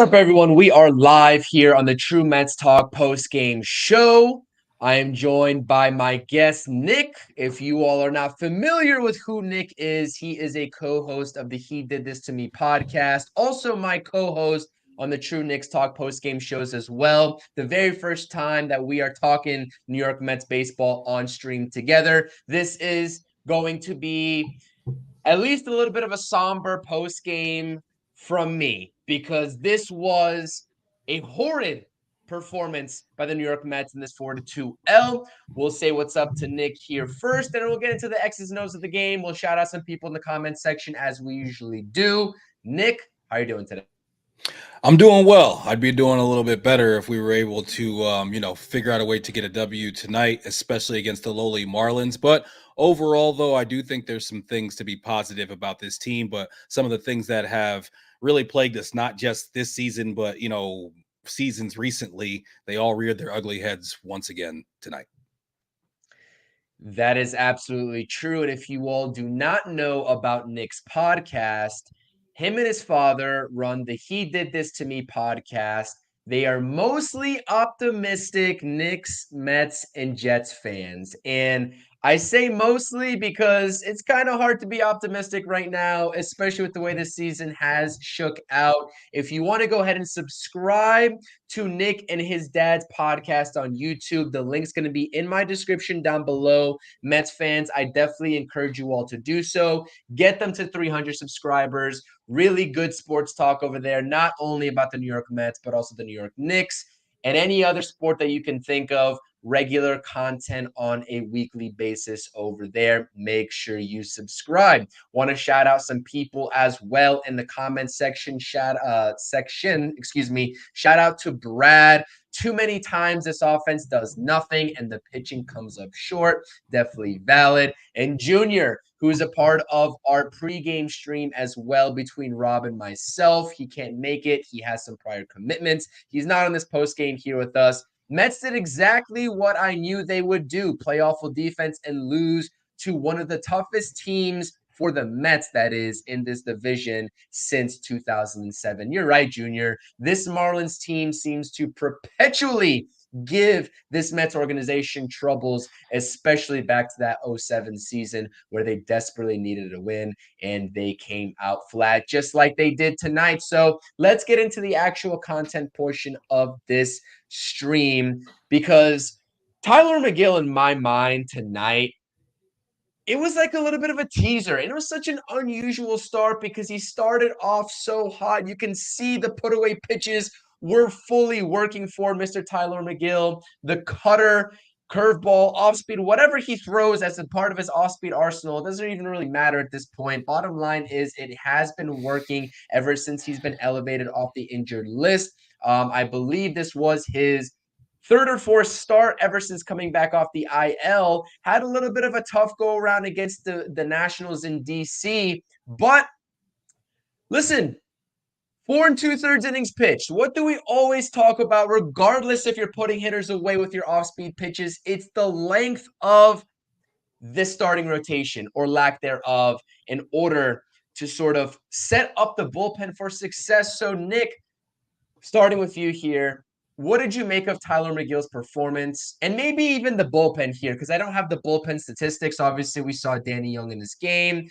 up, everyone? We are live here on the True Mets Talk POSTGAME SHOW. I am joined by my guest, Nick. If you all are not familiar with who Nick is, he is a co-host of the He Did This To Me podcast. Also, my co-host on the True Knicks Talk postgame shows as well. The very first time that we are talking New York Mets baseball on stream together. This is going to be at least a little bit of a somber postgame from me because this was a horrid performance by the New York Mets in this 4-2 L. We'll say what's up to Nick here first, and we'll get into the X's and O's of the game. We'll shout out some people in the comments section as we usually do. Nick, how are you doing today? I'm doing well. I'd be doing a little bit better if we were able to, figure out a way to get a W tonight, especially against the lowly Marlins. But overall, though, I do think there's some things to be positive about this team. But some of the things that have really plagued us, not just this season, but, seasons recently, they all reared their ugly heads once again tonight. That is absolutely true. And if you all do not know about Nick's podcast, him and his father run the He Did This To Me podcast. They are mostly optimistic Knicks, Mets, and Jets fans. And I say mostly because it's kind of hard to be optimistic right now, especially with the way this season has shook out. If you want to go ahead and subscribe to Nick and his dad's podcast on YouTube, the link's going to be in my description down below. Mets fans, I definitely encourage you all to do so. Get them to 300 subscribers. Really good sports talk over there, not only about the New York Mets, but also the New York Knicks and any other sport that you can think of. Regular content on a weekly basis over there. Make sure you subscribe. Want to shout out some people as well in the comment section. Shout out to Brad. Too many times this offense does nothing and the pitching comes up short. Definitely valid. And Junior, who is a part of our pregame stream as well between Rob and myself. He can't make it. He has some prior commitments. He's not on this postgame here with us. Mets did exactly what I knew they would do, play awful defense and lose to one of the toughest teams for the Mets, that is, in this division since 2007. You're right, Junior. This Marlins team seems to perpetually give this Mets organization troubles, especially back to that 07 season where they desperately needed a win and they came out flat just like they did tonight. So let's get into the actual content portion of this stream because Tyler McGill, in my mind tonight, it was like a little bit of a teaser. And it was such an unusual start because he started off so hot. You can see the put away pitches were fully working for Mr. Tyler McGill. The cutter, curveball, off speed, whatever he throws as a part of his off speed arsenal, it doesn't even really matter at this point. Bottom line is it has been working ever since he's been elevated off the injured list. I believe this was his third or fourth start ever since coming back off the IL. Had a little bit of a tough go around against the Nationals in DC. But listen, 4 2/3 innings pitched. What do we always talk about, regardless if you're putting hitters away with your off-speed pitches? It's the length of this starting rotation or lack thereof in order to sort of set up the bullpen for success. So, Nick, starting with you here, what did you make of Tyler McGill's performance and maybe even the bullpen here? Because I don't have the bullpen statistics. Obviously, we saw Danny Young in this game.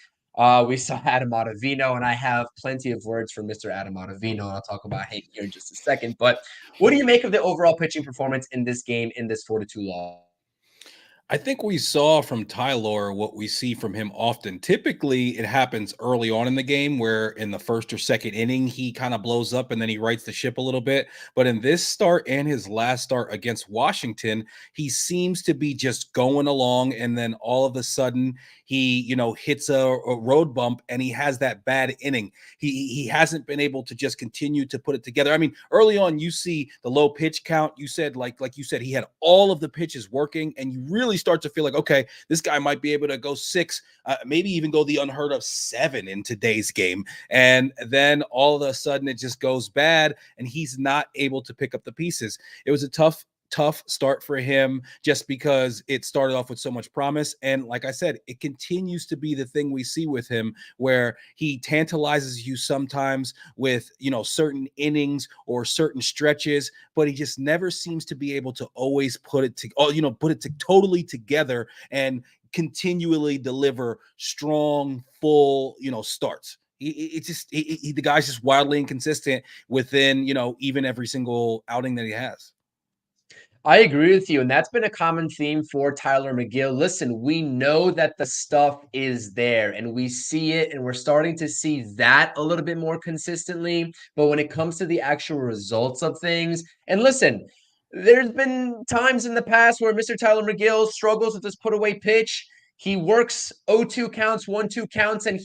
We saw Adam Ottavino, and I have plenty of words for Mr. Adam Ottavino, and I'll talk about him here in just a second. But what do you make of the overall pitching performance in this game, in this 4-2 loss? I think we saw from Tyler what we see from him often. Typically, it happens early on in the game where in the first or second inning, he kind of blows up and then he rights the ship a little bit. But in this start and his last start against Washington, he seems to be just going along. And then all of a sudden, he, hits a road bump and he has that bad inning. He hasn't been able to just continue to put it together. I mean, early on, you see the low pitch count. You said, like you said, he had all of the pitches working and you really start to feel like, okay, this guy might be able to go 6, maybe even go the unheard of 7 in today's game. And then all of a sudden it just goes bad and he's not able to pick up the pieces. It was a tough tough start for him just because it started off with so much promise. And like I said, it continues to be the thing we see with him where he tantalizes you sometimes with, certain innings or certain stretches, but he just never seems to be able to always put it totally together and continually deliver strong, full, starts. The guy's just wildly inconsistent within, even every single outing that he has. I agree with you, and that's been a common theme for Tyler McGill. Listen, we know that the stuff is there, and we see it, and we're starting to see that a little bit more consistently. But when it comes to the actual results of things, and listen, there's been times in the past where Mr. Tyler McGill struggles with this put away pitch. He works 0-2 counts, 1-2 counts, and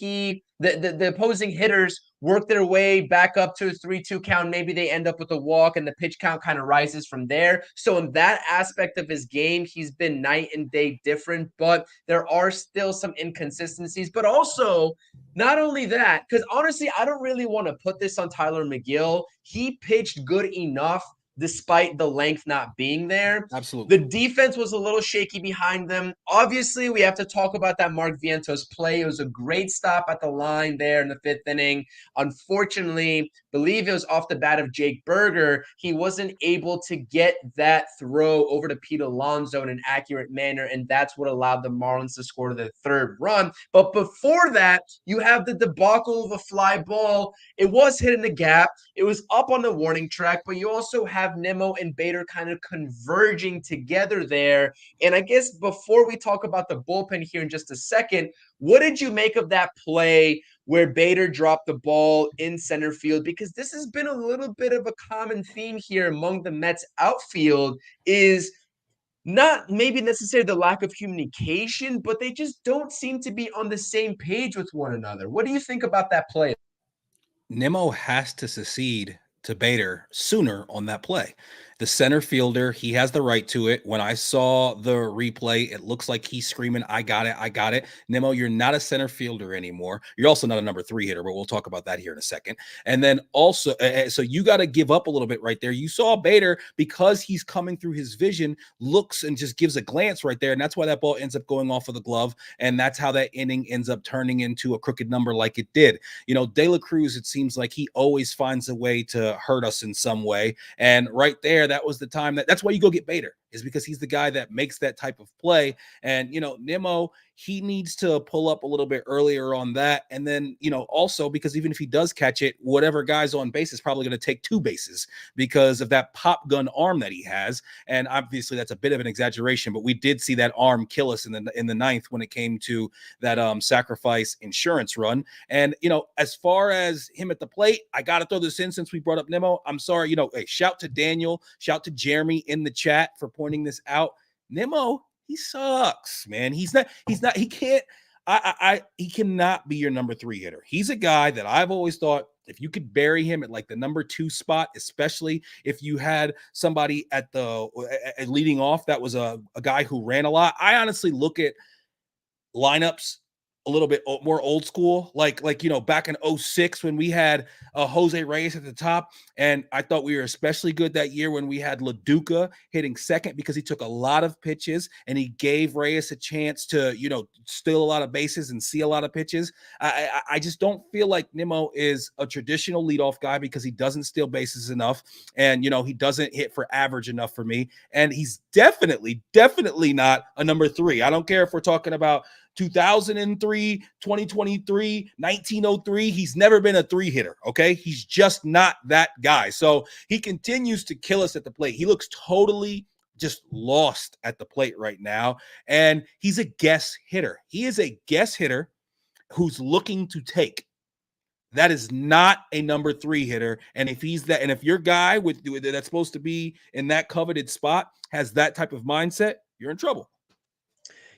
the opposing hitters work their way back up to a 3-2 count. Maybe they end up with a walk and the pitch count kind of rises from there. So in that aspect of his game, he's been night and day different, but there are still some inconsistencies. But also, not only that, because honestly, I don't really want to put this on Tyler McGill. He pitched good enough despite the length not being there. Absolutely. The defense was a little shaky behind them. Obviously, we have to talk about that Mark Vientos play. It was a great stop at the line there in the fifth inning. Unfortunately, believe it was off the bat of Jake Berger. He wasn't able to get that throw over to Pete Alonso in an accurate manner, and that's what allowed the Marlins to score the third run. But before that, you have the debacle of a fly ball. It was hit in the gap. It was up on the warning track, but you also have Nimmo and Bader kind of converging together there. And I guess before we talk about the bullpen here in just a second, what did you make of that play where Bader dropped the ball in center field? Because this has been a little bit of a common theme here among the Mets outfield is not maybe necessarily the lack of communication, but they just don't seem to be on the same page with one another. What do you think about that play? Nimmo has to succeed to Bader sooner on that play. The center fielder, he has the right to it. When I saw the replay, it looks like he's screaming, I got it, I got it. Nimmo, you're not a center fielder anymore. You're also not a number 3 hitter, but we'll talk about that here in a second. And then also, so you got to give up a little bit right there. You saw Bader, because he's coming through his vision, looks and just gives a glance right there. And that's why that ball ends up going off of the glove. And that's how that inning ends up turning into a crooked number like it did. De La Cruz, it seems like he always finds a way to hurt us in some way. And right there, that was the time that's why you go get Bader, is because he's the guy that makes that type of play. And, Nimmo, he needs to pull up a little bit earlier on that. And then, also because even if he does catch it, whatever guy's on base is probably going to take 2 bases because of that pop gun arm that he has. And obviously that's a bit of an exaggeration, but we did see that arm kill us in the ninth when it came to that sacrifice insurance run. And, as far as him at the plate, I got to throw this in since we brought up Nimmo. I'm sorry, hey, shout to Daniel, shout to Jeremy in the chat for pointing this out. Nimmo, he sucks, man. He cannot be your number 3 hitter. He's a guy that I've always thought if you could bury him at like the number 2 spot, especially if you had somebody at the leading off that was a guy who ran a lot. I honestly look at lineups a little bit more old school, like back in 06 when we had Jose Reyes at the top. And I thought we were especially good that year when we had LaDuca hitting second because he took a lot of pitches and he gave Reyes a chance to, steal a lot of bases and see a lot of pitches. I just don't feel like Nimmo is a traditional leadoff guy because he doesn't steal bases enough. And, he doesn't hit for average enough for me. And he's definitely not a number 3. I don't care if we're talking about 2003, 2023, 1903. He's never been a 3 hitter. Okay. He's just not that guy. So he continues to kill us at the plate. He looks totally just lost at the plate right now. And he's a guess hitter. He is a guess hitter who's looking to take. That is not a number 3 hitter. And if he's that, and if your guy that's supposed to be in that coveted spot has that type of mindset, you're in trouble.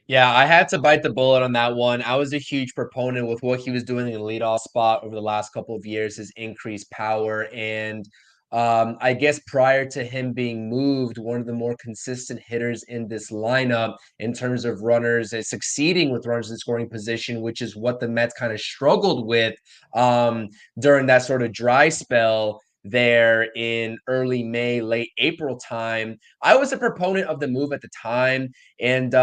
Yeah, I had to bite the bullet on that one. I was a huge proponent with what he was doing in the leadoff spot over the last couple of years, his increased power. And I guess prior to him being moved, one of the more consistent hitters in this lineup in terms of runners is succeeding with runners in scoring position, which is what the Mets kind of struggled with during that sort of dry spell. there in early May, late April time. I was a proponent of the move at the time, and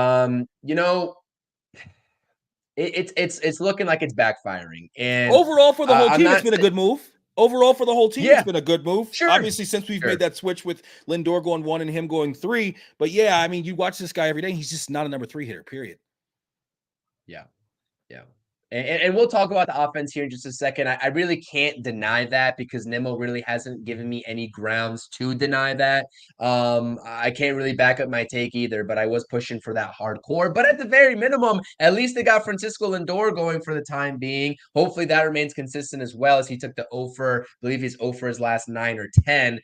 it's looking like it's backfiring. And Overall, for the whole I'm team, it's not. been a good move. Overall, for the whole team, it's Yeah, been a good move. sure, Obviously, since we've sure. made that switch with Lindor going 1 and him going 3. But yeah, I mean, you watch this guy every day. He's just not a number 3 hitter, period. Yeah. Yeah. And we'll talk about the offense here in just a second. I really can't deny that because Nimmo really hasn't given me any grounds to deny that. I can't really back up my take either, but I was pushing for that hardcore. But at the very minimum, at least they got Francisco Lindor going for the time being. Hopefully that remains consistent as well, as he took the over, I believe he's over his last 9 or 10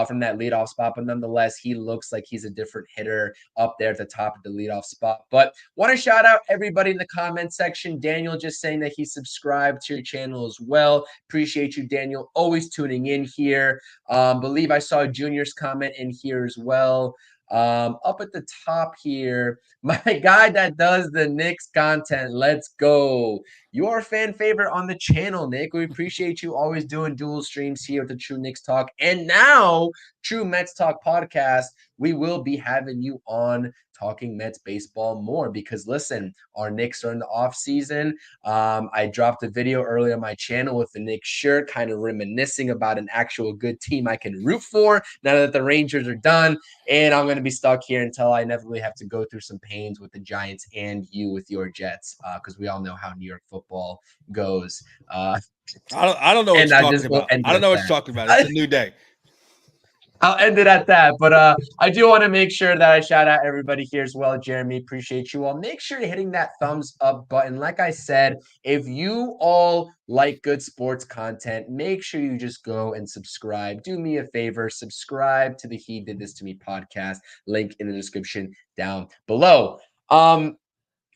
from that leadoff spot. But nonetheless, he looks like he's a different hitter up there at the top of the leadoff spot. But want to shout out everybody in the comment section. Daniel just saying that he subscribed to your channel as well. Appreciate you, Daniel. Always tuning in here. Believe I saw Junior's comment in here as well. Up at the top here, my guy that does the Knicks content. Let's go. You are a fan favorite on the channel, Nick. We appreciate you always doing dual streams here with the True Knicks Talk. And now, True Mets Talk podcast. We will be having you on talking Mets baseball more because listen, our Knicks are in the off season. I dropped a video earlier on my channel with the Knicks shirt, kind of reminiscing about an actual good team I can root for now that the Rangers are done. And I'm going to be stuck here until I inevitably have to go through some pains with the Giants and you with your Jets because we all know how New York football goes. I don't know what And you're I talking just will about. end I it don't at know what you're that. talking about. It's a new day. I'll end it at that. But I do want to make sure that I shout out everybody here as well. Jeremy, appreciate you all. Make sure you're hitting that thumbs up button. Like I said, if you all like good sports content, make sure you just go and subscribe. Do me a favor, subscribe to the He Did This To Me podcast. Link in the description down below.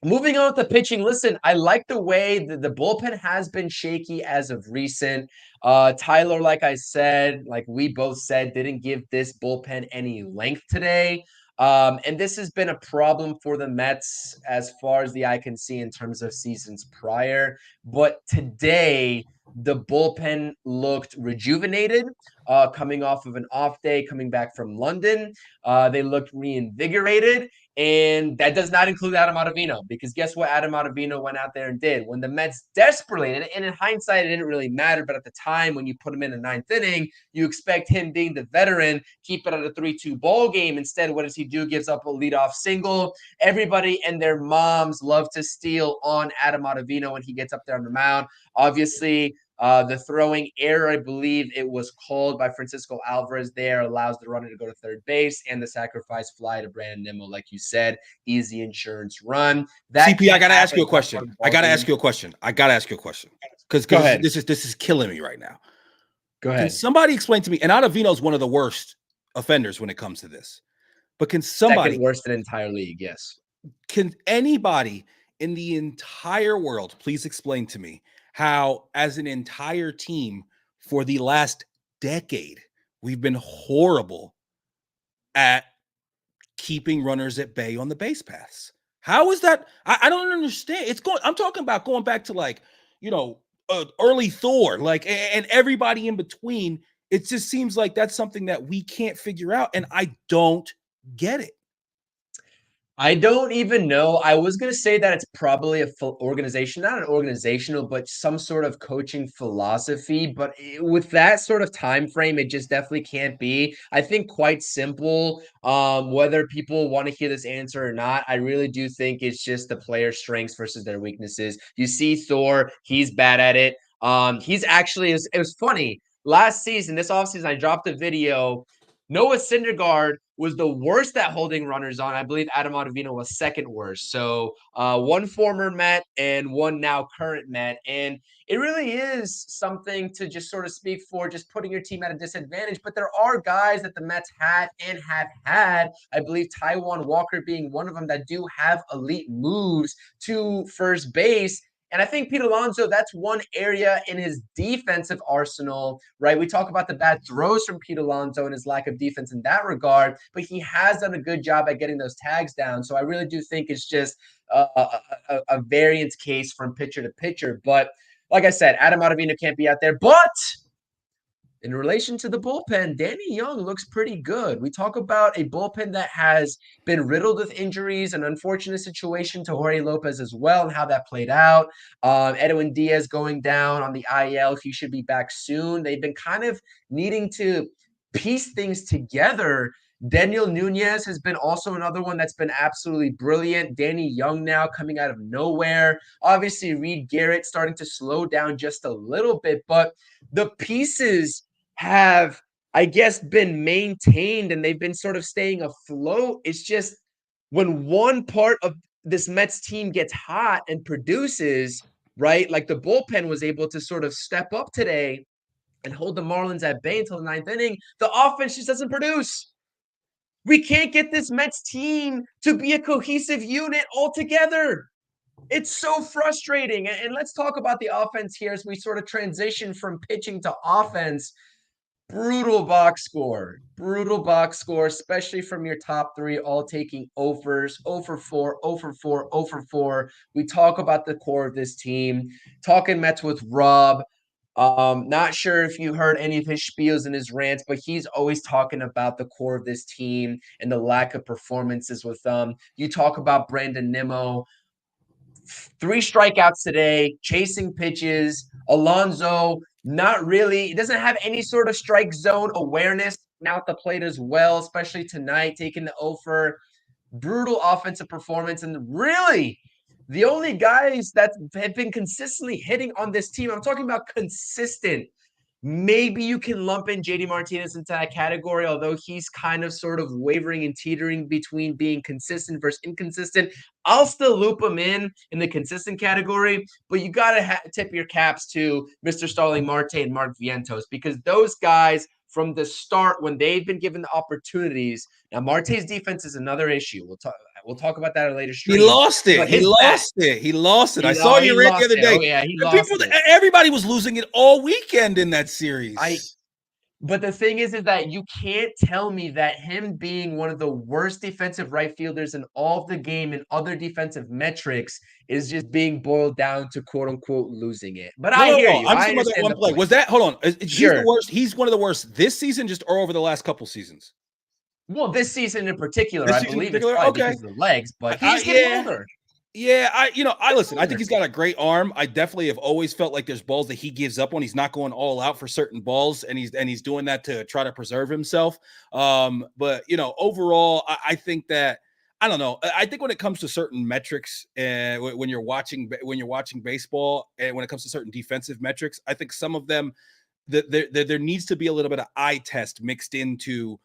Moving on with the pitching, listen, I like the way that the bullpen has been shaky as of recent. Tyler, like I said, like we both said, didn't give this bullpen any length today. And this has been a problem for the Mets as far as the eye can see in terms of seasons prior. But today, the bullpen looked rejuvenated, coming off of an off day, coming back from London. They looked reinvigorated. And that does not include Adam Ottavino, because guess what Adam Ottavino went out there and did? When the Mets desperately, and in hindsight, it didn't really matter, but at the time when you put him in the 9th inning, you expect him being the veteran, keep it at a 3-2 ball game. Instead, what does he do? Gives up a leadoff single. Everybody and their moms love to steal on Adam Ottavino when he gets up there on the mound. Obviously, the throwing error, I believe it was called by Francisco Alvarez there, allows the runner to go to third base, and the sacrifice fly to Brandon Nimmo, like you said, easy insurance run. That CP, I can't gotta ask happen. you a It's not question. part of the I ball gotta ask game. you a question. I gotta ask you a question because Go ahead. this is killing me right now. Go Can ahead. somebody explain to me? And Ottavino is one of the worst offenders when it comes to this. But Second worst in the entire league, yes. can anybody in the entire world please explain to me how, as an entire team, for the last decade, we've been horrible at keeping runners at bay on the base paths? How is that? I don't understand. I'm talking about going back to like, early Thor, like, and everybody in between. It just seems like that's something that we can't figure out, and I don't get it. I don't even know. I was going to say that it's probably a full organization, not an organizational, but some sort of coaching philosophy. But with that sort of time frame, it just definitely can't be. I think quite simple. Whether people want to hear this answer or not, I really do think it's just the player strengths versus their weaknesses. You see Thor, he's bad at it. He's actually, it was funny. Last season, this offseason, I dropped a video. Noah Syndergaard was the worst at holding runners on. I believe Adam Ottavino was second worst. So one former Met and one now current Met. And it really is something to just sort of speak for, just putting your team at a disadvantage. But there are guys that the Mets had and have had, I believe Taijuan Walker being one of them, that do have elite moves to first base. And I think Pete Alonso, that's one area in his defensive arsenal, right? We talk about the bad throws from Pete Alonso and his lack of defense in that regard, but he has done a good job at getting those tags down. So I really do think it's just a variance case from pitcher to pitcher. But like I said, Adam Ottavino can't be out there. But in relation to the bullpen, Danny Young looks pretty good. We talk about a bullpen that has been riddled with injuries, an unfortunate situation to Jorge Lopez as well, and how that played out. Edwin Diaz going down on the IL. He should be back soon. They've been kind of needing to piece things together. Daniel Nunez has been also another one that's been absolutely brilliant. Danny Young now coming out of nowhere. Obviously, Reed Garrett starting to slow down just a little bit, but the pieces have, I guess, been maintained and they've been sort of staying afloat. It's just when one part of this Mets team gets hot and produces, right? Like the bullpen was able to sort of step up today and hold the Marlins at bay until the ninth inning. The offense just doesn't produce. We can't get this Mets team to be a cohesive unit altogether. It's so frustrating. And let's talk about the offense here as we sort of transition from pitching to offense. Brutal box score. Brutal box score, especially from your top three, all taking overs, 0 for 4, 0 for 4, 0 for 4. We talk about the core of this team. Talking Mets with Rob. Not sure if you heard any of his spiels and his rants, but he's always talking about the core of this team and the lack of performances with them. You talk about Brandon Nimmo, 3 strikeouts today, chasing pitches. Alonso, not really, he doesn't have any sort of strike zone awareness now at the plate as well, especially tonight, taking the over. Brutal offensive performance. And really, the only guys that have been consistently hitting on this team, I'm talking about consistent. Maybe you can lump in JD Martinez into that category, although he's kind of sort of wavering and teetering between being consistent versus inconsistent. I'll still loop him in the consistent category, but you got to tip your caps to Mr. Starling Marte and Mark Vientos, because those guys from the start, when they've been given the opportunities. Now, Marte's defense is another issue. We'll talk about that in a later He stream. lost it. But He his bat, lost it. He lost it. I saw he your rant the lost other it. Oh day. yeah, he And lost people, it. everybody was losing it all weekend in that series. But the thing is that you can't tell me that him being one of the worst defensive right fielders in all of the game and other defensive metrics is just being boiled down to quote unquote losing it. But No, I no, hear no. you. I'm I talking about that understand one the play. point. Was that? Hold on. He's the Sure. worst. He's one of the worst this season, just or over the last couple seasons. Well, this season in particular, This I season in believe it's particular. probably Okay. because of the legs, but he's just getting Yeah. older. Yeah, I listen. I think Older. he's got a great arm. I definitely have always felt like there's balls that he gives up on. He's not going all out for certain balls, and he's doing that to try to preserve himself. But overall, I think that I don't know. I think when it comes to certain metrics, when you're watching baseball, and when it comes to certain defensive metrics, I think some of them there needs to be a little bit of eye test mixed into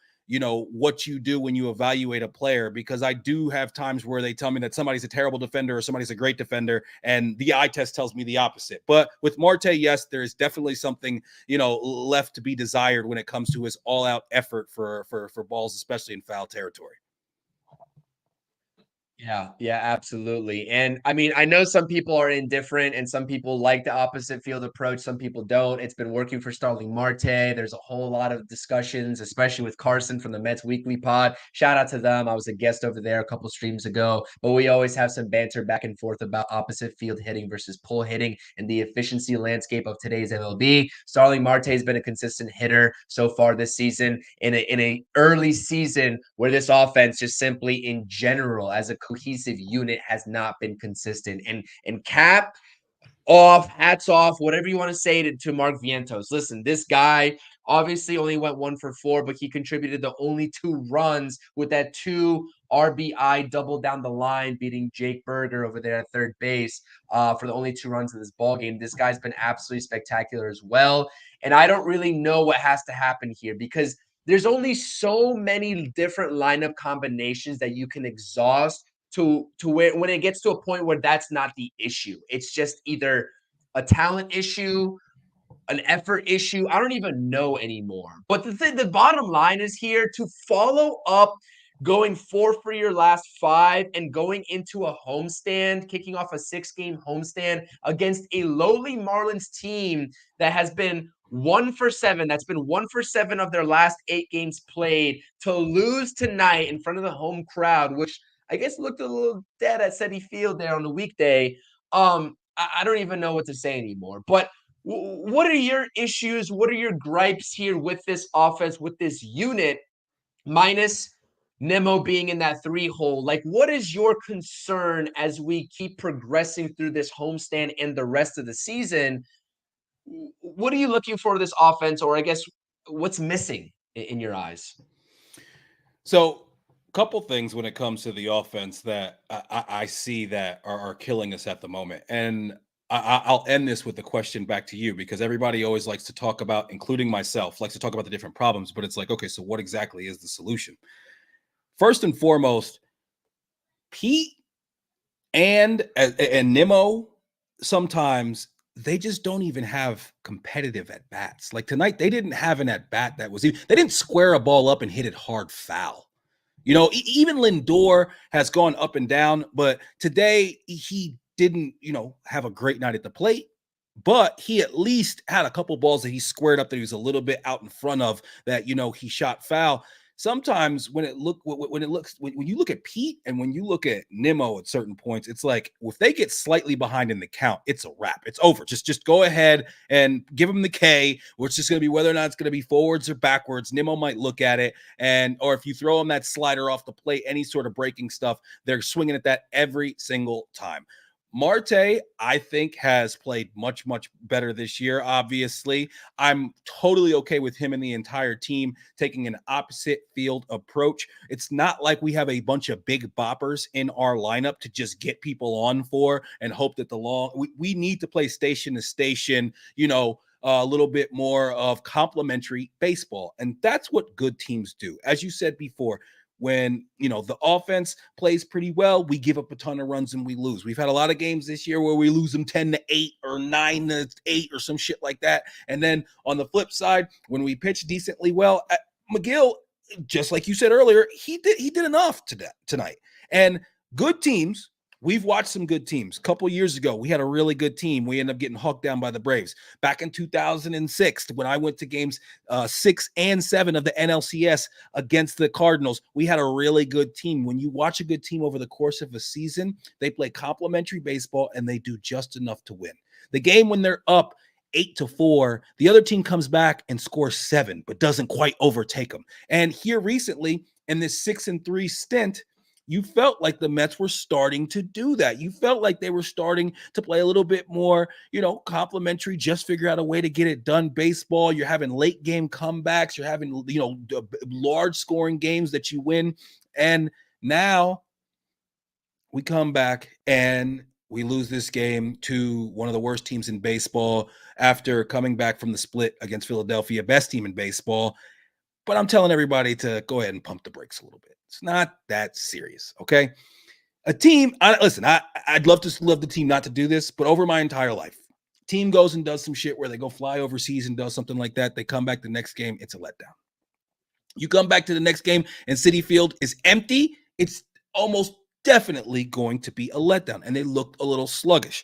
what you do when you evaluate a player, because I do have times where they tell me that somebody's a terrible defender or somebody's a great defender, and the eye test tells me the opposite. But with Marte, yes, there is definitely something left to be desired when it comes to his all-out effort for balls, especially in foul territory. Yeah, absolutely. And I mean, I know some people are indifferent and some people like the opposite field approach. Some people don't. It's been working for Starling Marte. There's a whole lot of discussions, especially with Carson from the Mets Weekly Pod. Shout out to them. I was a guest over there a couple streams ago, but we always have some banter back and forth about opposite field hitting versus pull hitting and the efficiency landscape of today's MLB. Starling Marte has been a consistent hitter so far this season in a early season where this offense just simply in general as a cohesive unit has not been consistent. And cap off, hats off, whatever you want to say to Mark Vientos. Listen, this guy obviously only went 1 for 4, but he contributed the only 2 runs with that 2 RBI double down the line, beating Jake Berger over there at third base for the only 2 runs of this ball game. This guy's been absolutely spectacular as well. And I don't really know what has to happen here because there's only so many different lineup combinations that you can exhaust to where when it gets to a point where that's not the issue. It's just either a talent issue, an effort issue. I don't even know anymore. But the bottom line is here to follow up going 4 for your last 5 and going into a homestand, kicking off a 6-game homestand against a lowly Marlins team that has been 1 for 7. That's been 1 for 7 of their last 8 games played, to lose tonight in front of the home crowd, which I guess looked a little dead at Citi Field there on the weekday. I don't even know what to say anymore. But What are your issues? What are your gripes here with this offense, with this unit, minus Nemo being in that 3 hole? Like, what is your concern as we keep progressing through this homestand and the rest of the season? What are you looking for this offense, or I guess what's missing in your eyes? So, couple things when it comes to the offense that I see that are killing us at the moment. And I'll end this with a question back to you, because everybody always likes to talk about, including myself, likes to talk about the different problems, but it's like, okay, so what exactly is the solution? First and foremost, Pete and Nimmo, sometimes they just don't even have competitive at bats. Like tonight, they didn't have an at bat that was even, they didn't square a ball up and hit it hard foul. You know, even Lindor has gone up and down, but today he didn't, have a great night at the plate. But he at least had a couple balls that he squared up that he was a little bit out in front of that, he shot foul. Sometimes when you look at Pete and when you look at Nimmo at certain points, it's like if they get slightly behind in the count, it's a wrap. It's over. Just go ahead and give them the K, which is going to be whether or not it's going to be forwards or backwards. Nimmo might look at it, or if you throw them that slider off the plate, any sort of breaking stuff, they're swinging at that every single time. Marte, I think, has played much, much better this year. Obviously, I'm totally okay with him and the entire team taking an opposite field approach. It's not like we have a bunch of big boppers in our lineup to just get people on for and hope that we need to play station to station, a little bit more of complementary baseball. And that's what good teams do. As you said before, when the offense plays pretty well, we give up a ton of runs and we lose. We've had a lot of games this year where we lose them 10-8 or 9-8 or some shit like that. And then on the flip side, when we pitch decently well, McGill, just like you said earlier, he did enough tonight. And good teams, we've watched some good teams. A couple years ago, we had a really good team. We ended up getting hawked down by the Braves. Back in 2006, when I went to games 6 and 7 of the NLCS against the Cardinals, we had a really good team. When you watch a good team over the course of a season, they play complementary baseball and they do just enough to win. The game when they're up 8-4, the other team comes back and scores 7, but doesn't quite overtake them. And here recently, in this 6-3 stint, you felt like the Mets were starting to do that. You felt like they were starting to play a little bit more, complimentary, just figure out a way to get it done baseball. You're having late game comebacks. You're having, large scoring games that you win. And now we come back and we lose this game to one of the worst teams in baseball after coming back from the split against Philadelphia, best team in baseball. But I'm telling everybody to go ahead and pump the brakes a little bit. It's not that serious, okay? A team, I'd love the team not to do this, but over my entire life, team goes and does some shit where they go fly overseas and does something like that. They come back the next game, it's a letdown. You come back to the next game and Citi Field is empty, it's almost definitely going to be a letdown, and they looked a little sluggish.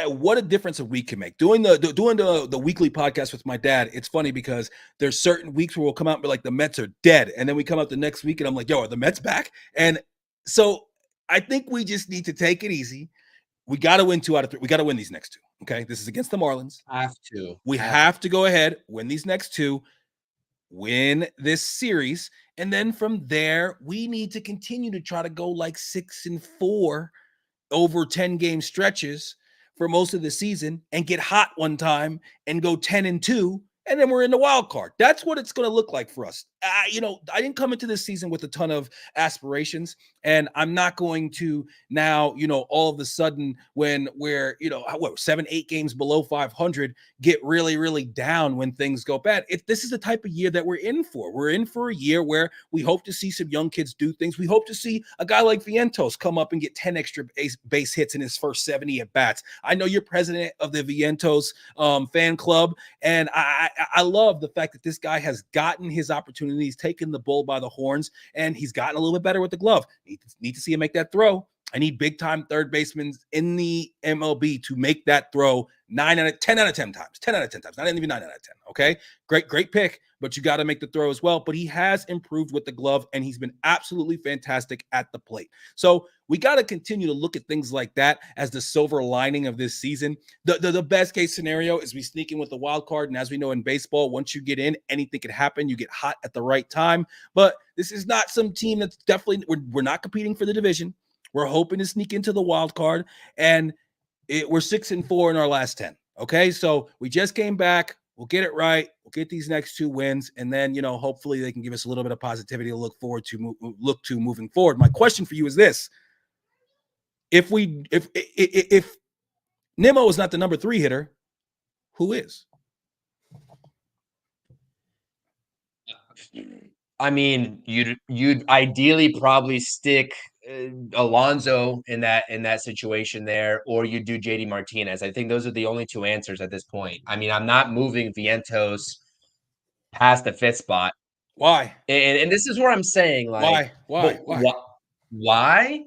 What a difference a week can make. Doing the weekly podcast with my dad, it's funny because there's certain weeks where we'll come out and be like, the Mets are dead. And then we come out the next week and I'm like, yo, are the Mets back? And so I think we just need to take it easy. We got to win 2 out of 3. We got to win these next 2. Okay. This is against the Marlins. We have to go ahead, win these next 2, win this series. And then from there, we need to continue to try to go like 6-4 over 10 game stretches for most of the season and get hot one time and go 10-2, and then we're in the wild card. That's what it's going to look like for us. I didn't come into this season with a ton of aspirations, and I'm not going to now, all of a sudden when we're, 7-8 games below 500, get really, really down when things go bad. This is the type of year that we're in for. We're in for a year where we hope to see some young kids do things. We hope to see a guy like Vientos come up and get 10 extra base hits in his first 70 at bats. I know you're president of the Vientos fan club, and I love the fact that this guy has gotten his opportunity. He's taken the bull by the horns, and he's gotten a little bit better with the glove. Need to see him make that throw. I need big time third basemen in the MLB to make that throw 10 out of 10 times, not even 9 out of 10. Okay. Great pick, but you got to make the throw as well. But he has improved with the glove, and he's been absolutely fantastic at the plate. So We got to continue to look at things like that as the silver lining of this season. The best case scenario is we sneak in with the wild card. And as we know in baseball, once you get in, anything can happen. You get hot at the right time. But this is not some team that's definitely, we're not competing for the division. We're hoping to sneak into the wild card. And we're 6-4 in our last 10. Okay. So we just came back. We'll get it right. We'll get these next 2 wins. And then, hopefully they can give us a little bit of positivity to look to moving forward. My question for you is this. If Nimmo is not the number 3 hitter, who is? I mean, you'd ideally probably stick Alonso in that situation there, or you do JD Martinez. I think those are the only 2 answers at this point. I mean, I'm not moving Vientos past the 5th spot. Why? And this is where I'm saying, like, why?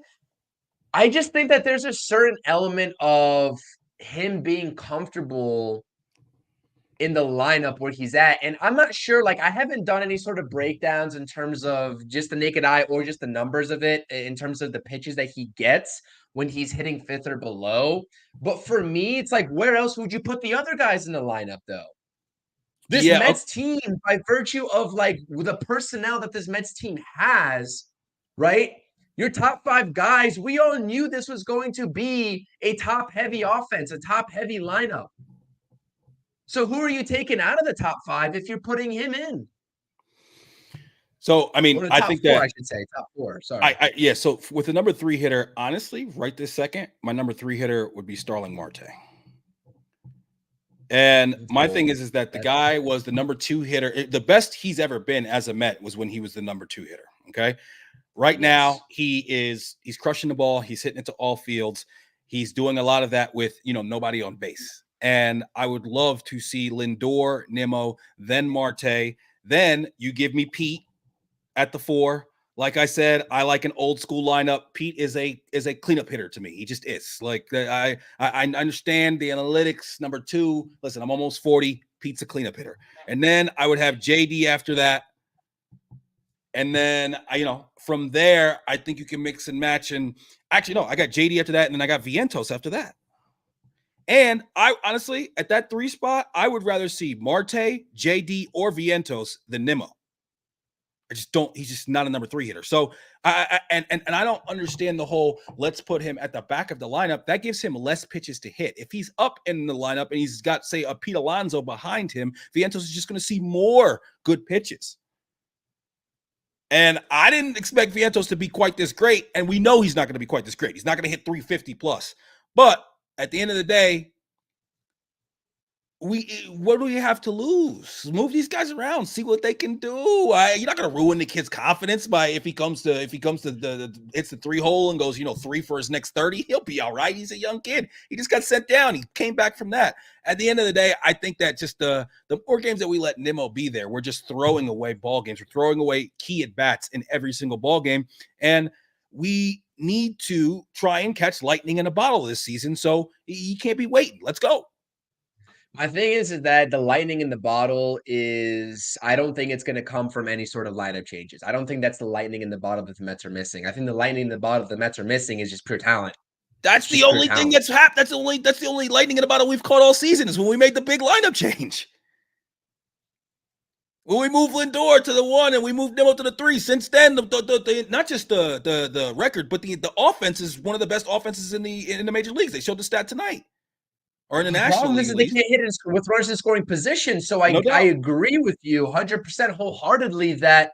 I just think that there's a certain element of him being comfortable in the lineup where he's at. And I'm not sure, like, I haven't done any sort of breakdowns in terms of just the naked eye or just the numbers of it in terms of the pitches that he gets when he's hitting 5th or below. But for me, it's like, where else would you put the other guys in the lineup, though? This Mets team, by virtue of like the personnel that this Mets team has, right? Your top 5 guys, we all knew this was going to be a top-heavy offense, a top-heavy lineup. So who are you taking out of the top 5 if you're putting him in? So, I mean, I think 4, that I should say top 4. Sorry. Yeah. So with the number 3 hitter, honestly, right this second, my number 3 hitter would be Starling Marte. And my thing is that the guy was the number 2 hitter. The best he's ever been as a Met was when he was the number 2 hitter. Okay. Right now, he's crushing the ball. He's hitting it to all fields. He's doing a lot of that with, nobody on base. And I would love to see Lindor, Nimmo, then Marte. Then you give me Pete at the 4. Like I said, I like an old school lineup. Pete is a cleanup hitter to me. He just is. Like I understand the analytics. Number 2. Listen, I'm almost 40. Pete's a cleanup hitter. And then I would have JD after that. And then from there, I think you can mix and match. And actually, no, I got JD after that, and then I got Vientos after that. And I honestly, at that 3 spot, I would rather see Marte, JD, or Vientos than Nimmo. He's just not a number 3 hitter. So I don't understand the whole let's put him at the back of the lineup. That gives him less pitches to hit. If he's up in the lineup and he's got, say, a Pete Alonso behind him, Vientos is just going to see more good pitches. And I didn't expect Vientos to be quite this great. And we know he's not going to be quite this great. He's not going to hit 350 plus. But at the end of the day, what do we have to lose? Move these guys around, see what they can do. You're not going to ruin the kid's confidence by if he comes to hits the 3 hole and goes 3 for his next 30. He'll be all right. He's a young kid. He just got sent down. He came back from that. At the end of the day, I think that just the more games that we let Nimmo be there, we're just throwing away ball games. We're throwing away key at bats in every single ball game, and we need to try and catch lightning in a bottle this season. So he can't be waiting. Let's go. My thing is that the lightning in the bottle is, I don't think it's going to come from any sort of lineup changes. I don't think that's the lightning in the bottle that the Mets are missing. I think the lightning in the bottle the Mets are missing is just pure talent. That's the only thing that's happened. That's the only lightning in the bottle we've caught all season is when we made the big lineup change. When we moved Lindor to the 1 and we moved Nimmo to the 3. Since then, not just the record, but the offense is one of the best offenses in the major leagues. They showed the stat tonight. Or in the National League. They can't hit with runners in scoring position. So I agree with you 100% wholeheartedly that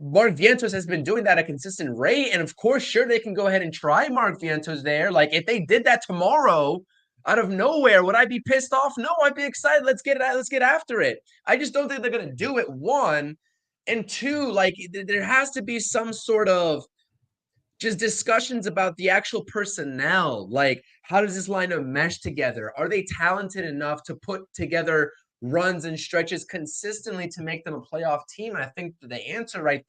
Mark Vientos has been doing that at a consistent rate. And of course, sure, they can go ahead and try Mark Vientos there. Like if they did that tomorrow out of nowhere, would I be pissed off? No, I'd be excited. Let's get after it. I just don't think they're going to do it, 1. And 2, like there has to be some sort of just discussions about the actual personnel. Like, how does this lineup mesh together? Are they talented enough to put together runs and stretches consistently to make them a playoff team? I think the answer right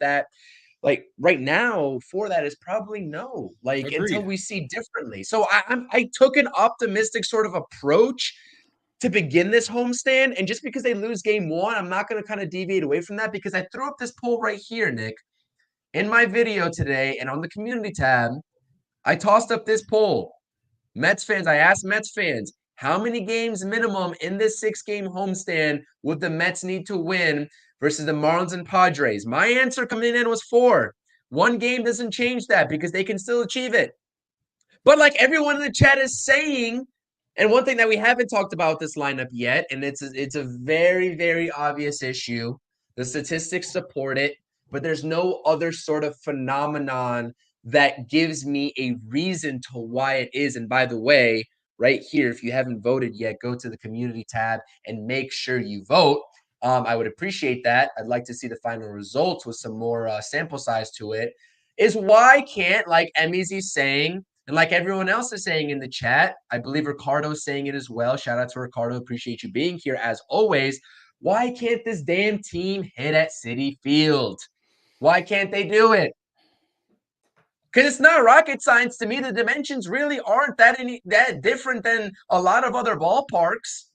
now for that is probably no. Like, agreed. Until we see differently. So I took an optimistic sort of approach to begin this homestand. And just because they lose game 1, I'm not going to kind of deviate away from that, because I threw up this poll right here, Nick, in my video today and on the community tab. I tossed up this poll. Mets fans, I asked Mets fans, how many games minimum in this 6-game homestand would the Mets need to win versus the Marlins and Padres? My answer coming in was 4. One game doesn't change that because they can still achieve it. But like everyone in the chat is saying, and one thing that we haven't talked about this lineup yet, and it's a very, very obvious issue. The statistics support it, but there's no other sort of phenomenon that gives me a reason to why it is. And by the way, right here, if you haven't voted yet, go to the community tab and make sure you vote. I would appreciate that. I'd like to see the final results with some more sample size to it. Is why can't, like Emmy's saying, and like everyone else is saying in the chat, I believe Ricardo's saying it as well. Shout out to Ricardo. Appreciate you being here as always. Why can't this damn team hit at Citi Field? Why can't they do it? Because it's not rocket science to me. The dimensions really aren't that different than a lot of other ballparks.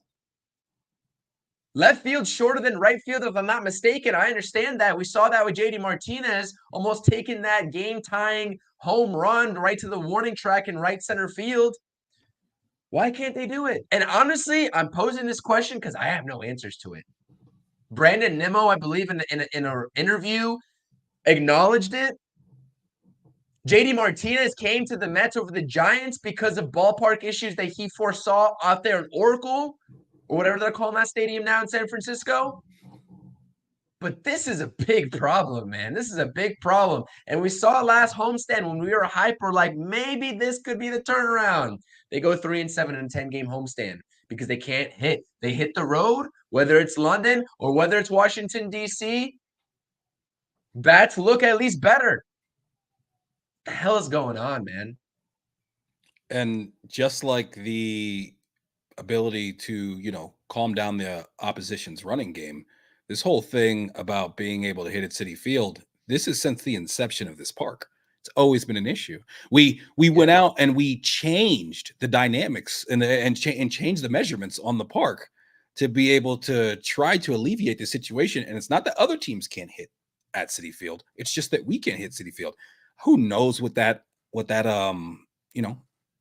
Left field shorter than right field, if I'm not mistaken. I understand that. We saw that with JD Martinez almost taking that game-tying home run right to the warning track in right center field. Why can't they do it? And honestly, I'm posing this question because I have no answers to it. Brandon Nimmo, I believe in an interview, acknowledged it. JD Martinez came to the Mets over the Giants because of ballpark issues that he foresaw out there in Oracle, or whatever they're calling that stadium now in San Francisco. But this is a big problem, man. This is a big problem. And we saw last homestand when we were hyper, like maybe this could be the turnaround. They go 3-7 in a 10-game homestand because they can't hit. They hit the road, whether it's London or whether it's Washington, D.C. Bats look at least better. What the hell is going on, man? And just like the ability to, calm down the opposition's running game, this whole thing about being able to hit at Citi Field, this is since the inception of this park. It's always been an issue. We went out and we changed the dynamics and changed the measurements on the park to be able to try to alleviate the situation. And it's not that other teams can't hit at Citi Field. It's just that we can't hit Citi Field. Who knows what that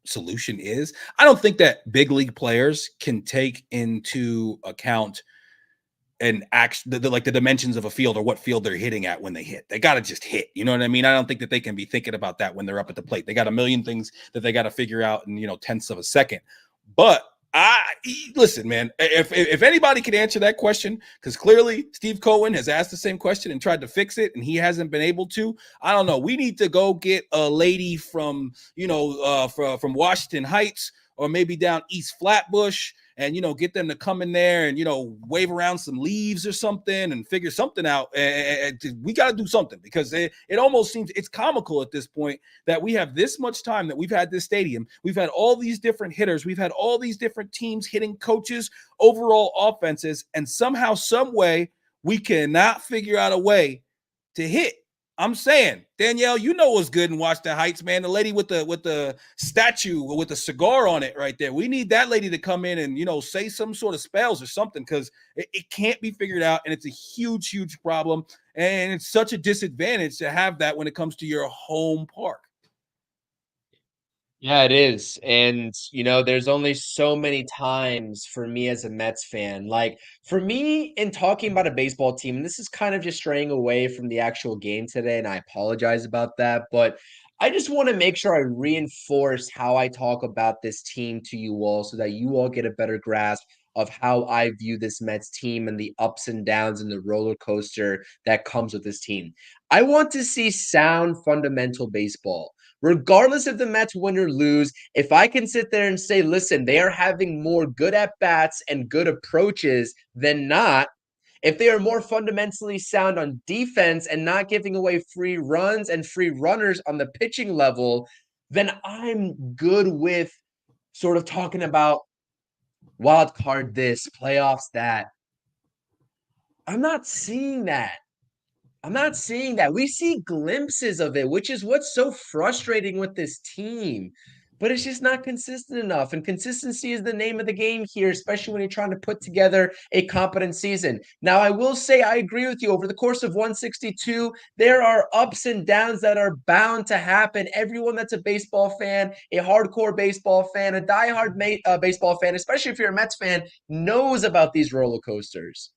solution is? I don't think that big league players can take into account and like the dimensions of a field or what field they're hitting at when they hit. They got to just hit. You know what I mean? I don't think that they can be thinking about that when they're up at the plate. They got a million things that they got to figure out in, tenths of a second. But listen, man, if anybody can answer that question, because clearly Steve Cohen has asked the same question and tried to fix it and he hasn't been able to. I don't know. We need to go get a lady from Washington Heights or maybe down East Flatbush and, get them to come in there and, wave around some leaves or something and figure something out. And we got to do something because it almost seems it's comical at this point that we have this much time that we've had this stadium. We've had all these different hitters. We've had all these different teams hitting coaches, overall offenses, and somehow, some way, we cannot figure out a way to hit. I'm saying, Danielle, you know what's good in Washington Heights, man. The lady with the statue with the cigar on it right there. We need that lady to come in and, say some sort of spells or something because it can't be figured out. And it's a huge, huge problem. And it's such a disadvantage to have that when it comes to your home park. Yeah, it is. And, there's only so many times for me as a Mets fan. Like, for me, in talking about a baseball team, and this is kind of just straying away from the actual game today, and I apologize about that, but I just want to make sure I reinforce how I talk about this team to you all so that you all get a better grasp of how I view this Mets team and the ups and downs and the roller coaster that comes with this team. I want to see sound fundamental baseball. Regardless if the Mets win or lose, if I can sit there and say, listen, they are having more good at bats and good approaches than not, if they are more fundamentally sound on defense and not giving away free runs and free runners on the pitching level, then I'm good with sort of talking about wild card this, playoffs that. I'm not seeing that. I'm not seeing that. We see glimpses of it, which is what's so frustrating with this team. but it's just not consistent enough. And consistency is the name of the game here, especially when you're trying to put together a competent season. Now, I will say I agree with you. Over the course of 162, there are ups and downs that are bound to happen. Everyone that's a baseball fan, a hardcore baseball fan, a diehard baseball fan, especially if you're a Mets fan, knows about these roller coasters.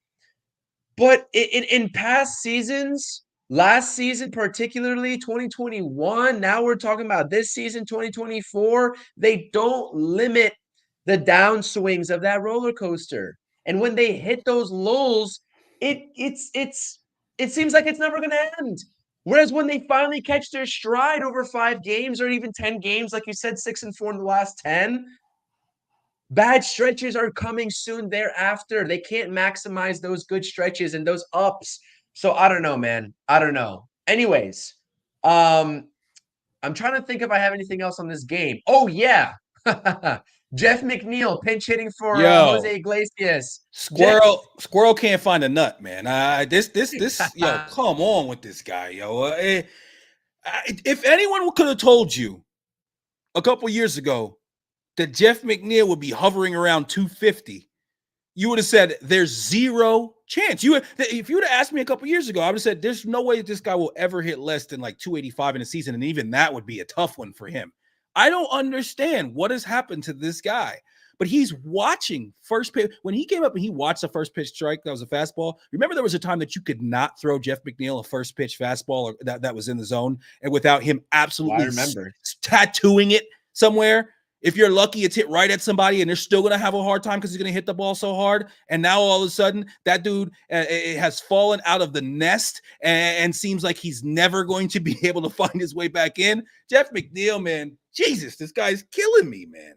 But in past seasons, last season, particularly 2021, now we're talking about this season, 2024, they don't limit the downswings of that roller coaster. And when they hit those lulls, it seems like it's never going to end. Whereas when they finally catch their stride over 5 games or even 10 games, like you said, 6-4 in the last 10, bad stretches are coming soon thereafter. They can't maximize those good stretches and those ups. So I don't know, man. I don't know. Anyways, I'm trying to think if I have anything else on this game. Oh yeah. Jeff McNeil pinch hitting for Jose Yo, Iglesias. Jeff Squirrel can't find a nut, man. Yo, come on with this guy, yo. If anyone could have told you a couple years ago that Jeff McNeil would be hovering around 250, you would have said there's zero chance. If you would have asked me a couple years ago, I would have said there's no way this guy will ever hit less than like 285 in a season, and even that would be a tough one for him. I don't understand what has happened to this guy, but he's watching first pitch. When he came up and he watched the first pitch strike, that was a fastball. Remember, there was a time that you could not throw Jeff McNeil a first pitch fastball or that was in the zone, and without him absolutely tattooing it somewhere. If you're lucky, it's hit right at somebody, and they're still going to have a hard time because he's going to hit the ball so hard. And now all of a sudden, that dude has fallen out of the nest and seems like he's never going to be able to find his way back in. Jeff McNeil, man, Jesus, this guy's killing me, man.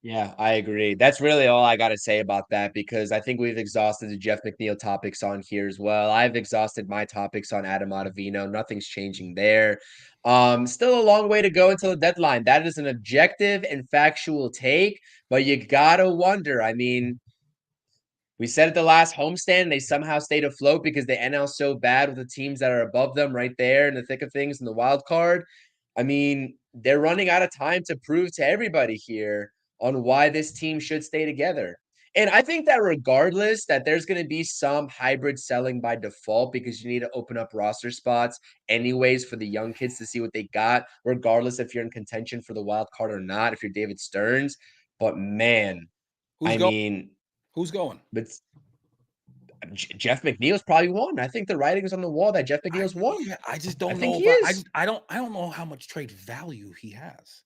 Yeah, I agree. That's really all I got to say about that, because I think we've exhausted the Jeff McNeil topics on here as well. I've exhausted my topics on Adam Ottavino. Nothing's changing there. Still a long way to go until the deadline. That is an objective and factual take, but you gotta wonder. I mean, we said at the last homestand, they somehow stayed afloat because the NL's so bad with the teams that are above them right there in the thick of things in the wild card. I mean, they're running out of time to prove to everybody here on why this team should stay together. And I think that regardless, that there's going to be some hybrid selling by default, because you need to open up roster spots anyways for the young kids to see what they got, regardless if you're in contention for the wild card or not, if you're David Stearns. But man, Who's I going? mean, Who's going? but Jeff McNeil's probably won. I think the writing's on the wall that Jeff McNeil's won. Yeah, I just I don't think know he about. is. I don't know how much trade value he has.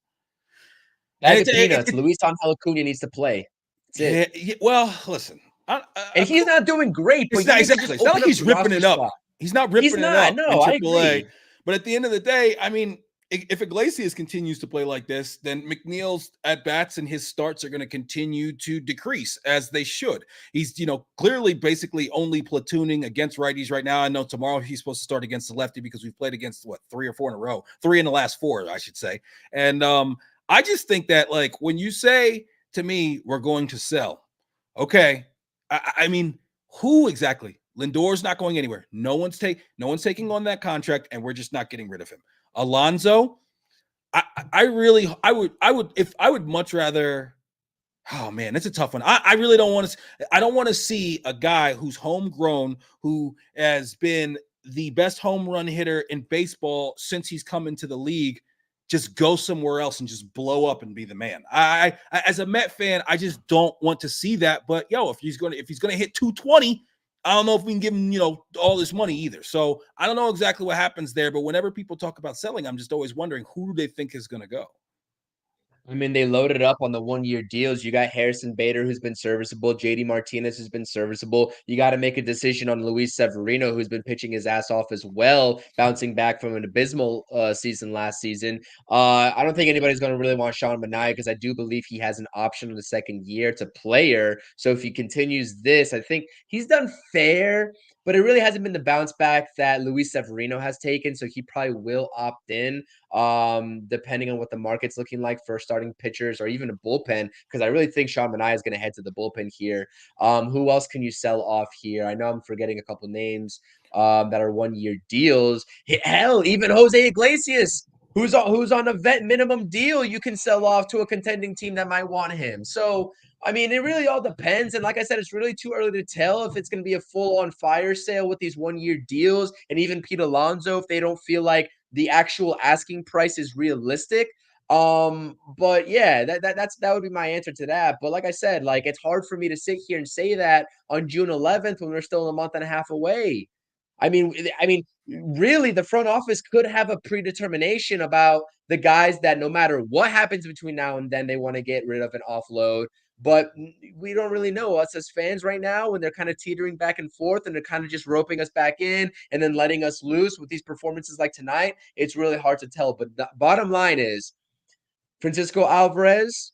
And Bag of peanuts. Luis Angel needs to play. That's it. yeah, well, listen, And he's not doing great, but it's not exactly. It's not like he's ripping it up. spot. He's not He's ripping it not. up in No, I AAA. agree. But at the end of the day, I mean, if Iglesias continues to play like this, then McNeil's at bats and his starts are going to continue to decrease, as they should. He's, clearly basically only platooning against righties right now. I know tomorrow he's supposed to start against the lefty because we've played against 3 or 4 in a row, 3 in the last 4, I should say. And I just think that, like, when you say to me, we're going to sell, okay, I mean, who exactly? Lindor's not going anywhere. No one's taking on that contract, and we're just not getting rid of him. Alonso, I would much rather. Oh man, that's a tough one. I really don't want to. I don't want to see a guy who's homegrown, who has been the best home run hitter in baseball since he's come into the league, just go somewhere else and just blow up and be the man. I as a Met fan, I just don't want to see that. But if he's gonna hit 220. I don't know if we can give him, all this money either. So I don't know exactly what happens there. But whenever people talk about selling, I'm just always wondering, who do they think is going to go? I mean, they loaded up on the 1-year deals. You got Harrison Bader, who's been serviceable. JD Martinez, who's been serviceable. You got to make a decision on Luis Severino, who's been pitching his ass off as well, bouncing back from an abysmal season last season. I don't think anybody's going to really want Sean Manaea, because I do believe he has an option in the second year to player. So if he continues this, I think he's done fair, but it really hasn't been the bounce back that Luis Severino has taken. So he probably will opt in, depending on what the market's looking like for starting pitchers or even a bullpen, because I really think Sean Manaea is going to head to the bullpen here. Who else can you sell off here? I know I'm forgetting a couple names that are 1-year deals. Hell, even Jose Iglesias, who's on a vet minimum deal you can sell off to a contending team that might want him. So, I mean, it really all depends. And like I said, it's really too early to tell if it's going to be a full-on fire sale with these one-year deals. And even Pete Alonso, if they don't feel like the actual asking price is realistic. But yeah, that would be my answer to that. But like I said, like it's hard for me to sit here and say that on June 11th when we're still a month and a half away. I mean, really, the front office could have a predetermination about the guys that no matter what happens between now and then, they want to get rid of and offload. But we don't really know us as fans right now when they're kind of teetering back and forth and they're kind of just roping us back in and then letting us loose with these performances like tonight. It's really hard to tell. But the bottom line is Francisco Alvarez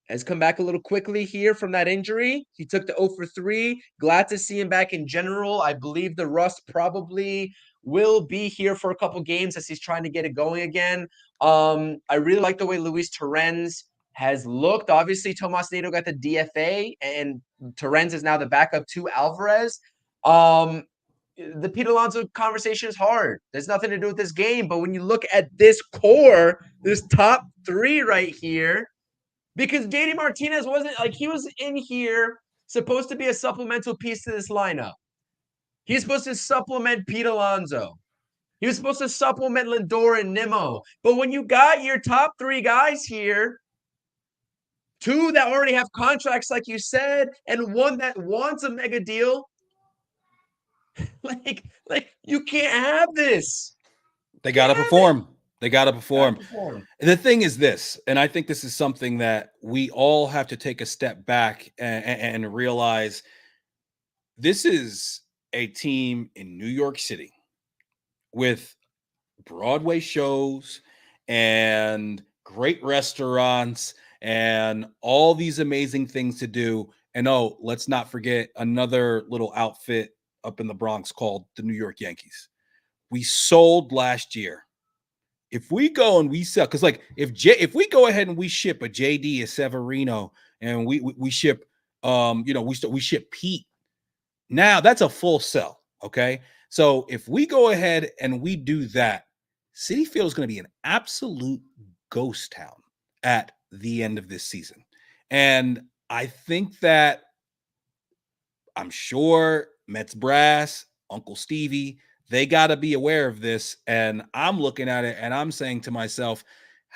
has come back a little quickly here from that injury. He took the 0 for 3. Glad to see him back in general. I believe the rust probably will be here for a couple games as he's trying to get it going again. I really like the way Luis Torrens has looked. Obviously, Tomas Nato got the DFA, and Torrens is now the backup to Alvarez. The Pete Alonso conversation is hard. There's nothing to do with this game. But when you look at this core, this top three right here, because JD Martinez wasn't like he was in here supposed to be a supplemental piece to this lineup. He's supposed to supplement Pete Alonso. He was supposed to supplement Lindor and Nimmo. But when you got your top three guys here, two that already have contracts, like you said, and one that wants a mega deal, like you can't have this. They got to perform. They got to perform. The thing is this, and I think this is something that we all have to take a step back and realize this is a team in New York City with Broadway shows and great restaurants and all these amazing things to do. And oh, let's not forget another little outfit up in the Bronx called the New York Yankees. We sold last year. If we go and we sell, because like if we go ahead and we ship a JD, a Severino, and we ship we ship Pete, now that's a full sell. Okay. So if we go ahead and we do that, Citi Field is going to be an absolute ghost town at the end of this season. And I think that I'm sure Mets brass, Uncle Stevie, they got to be aware of this. And I'm looking at it and I'm saying to myself,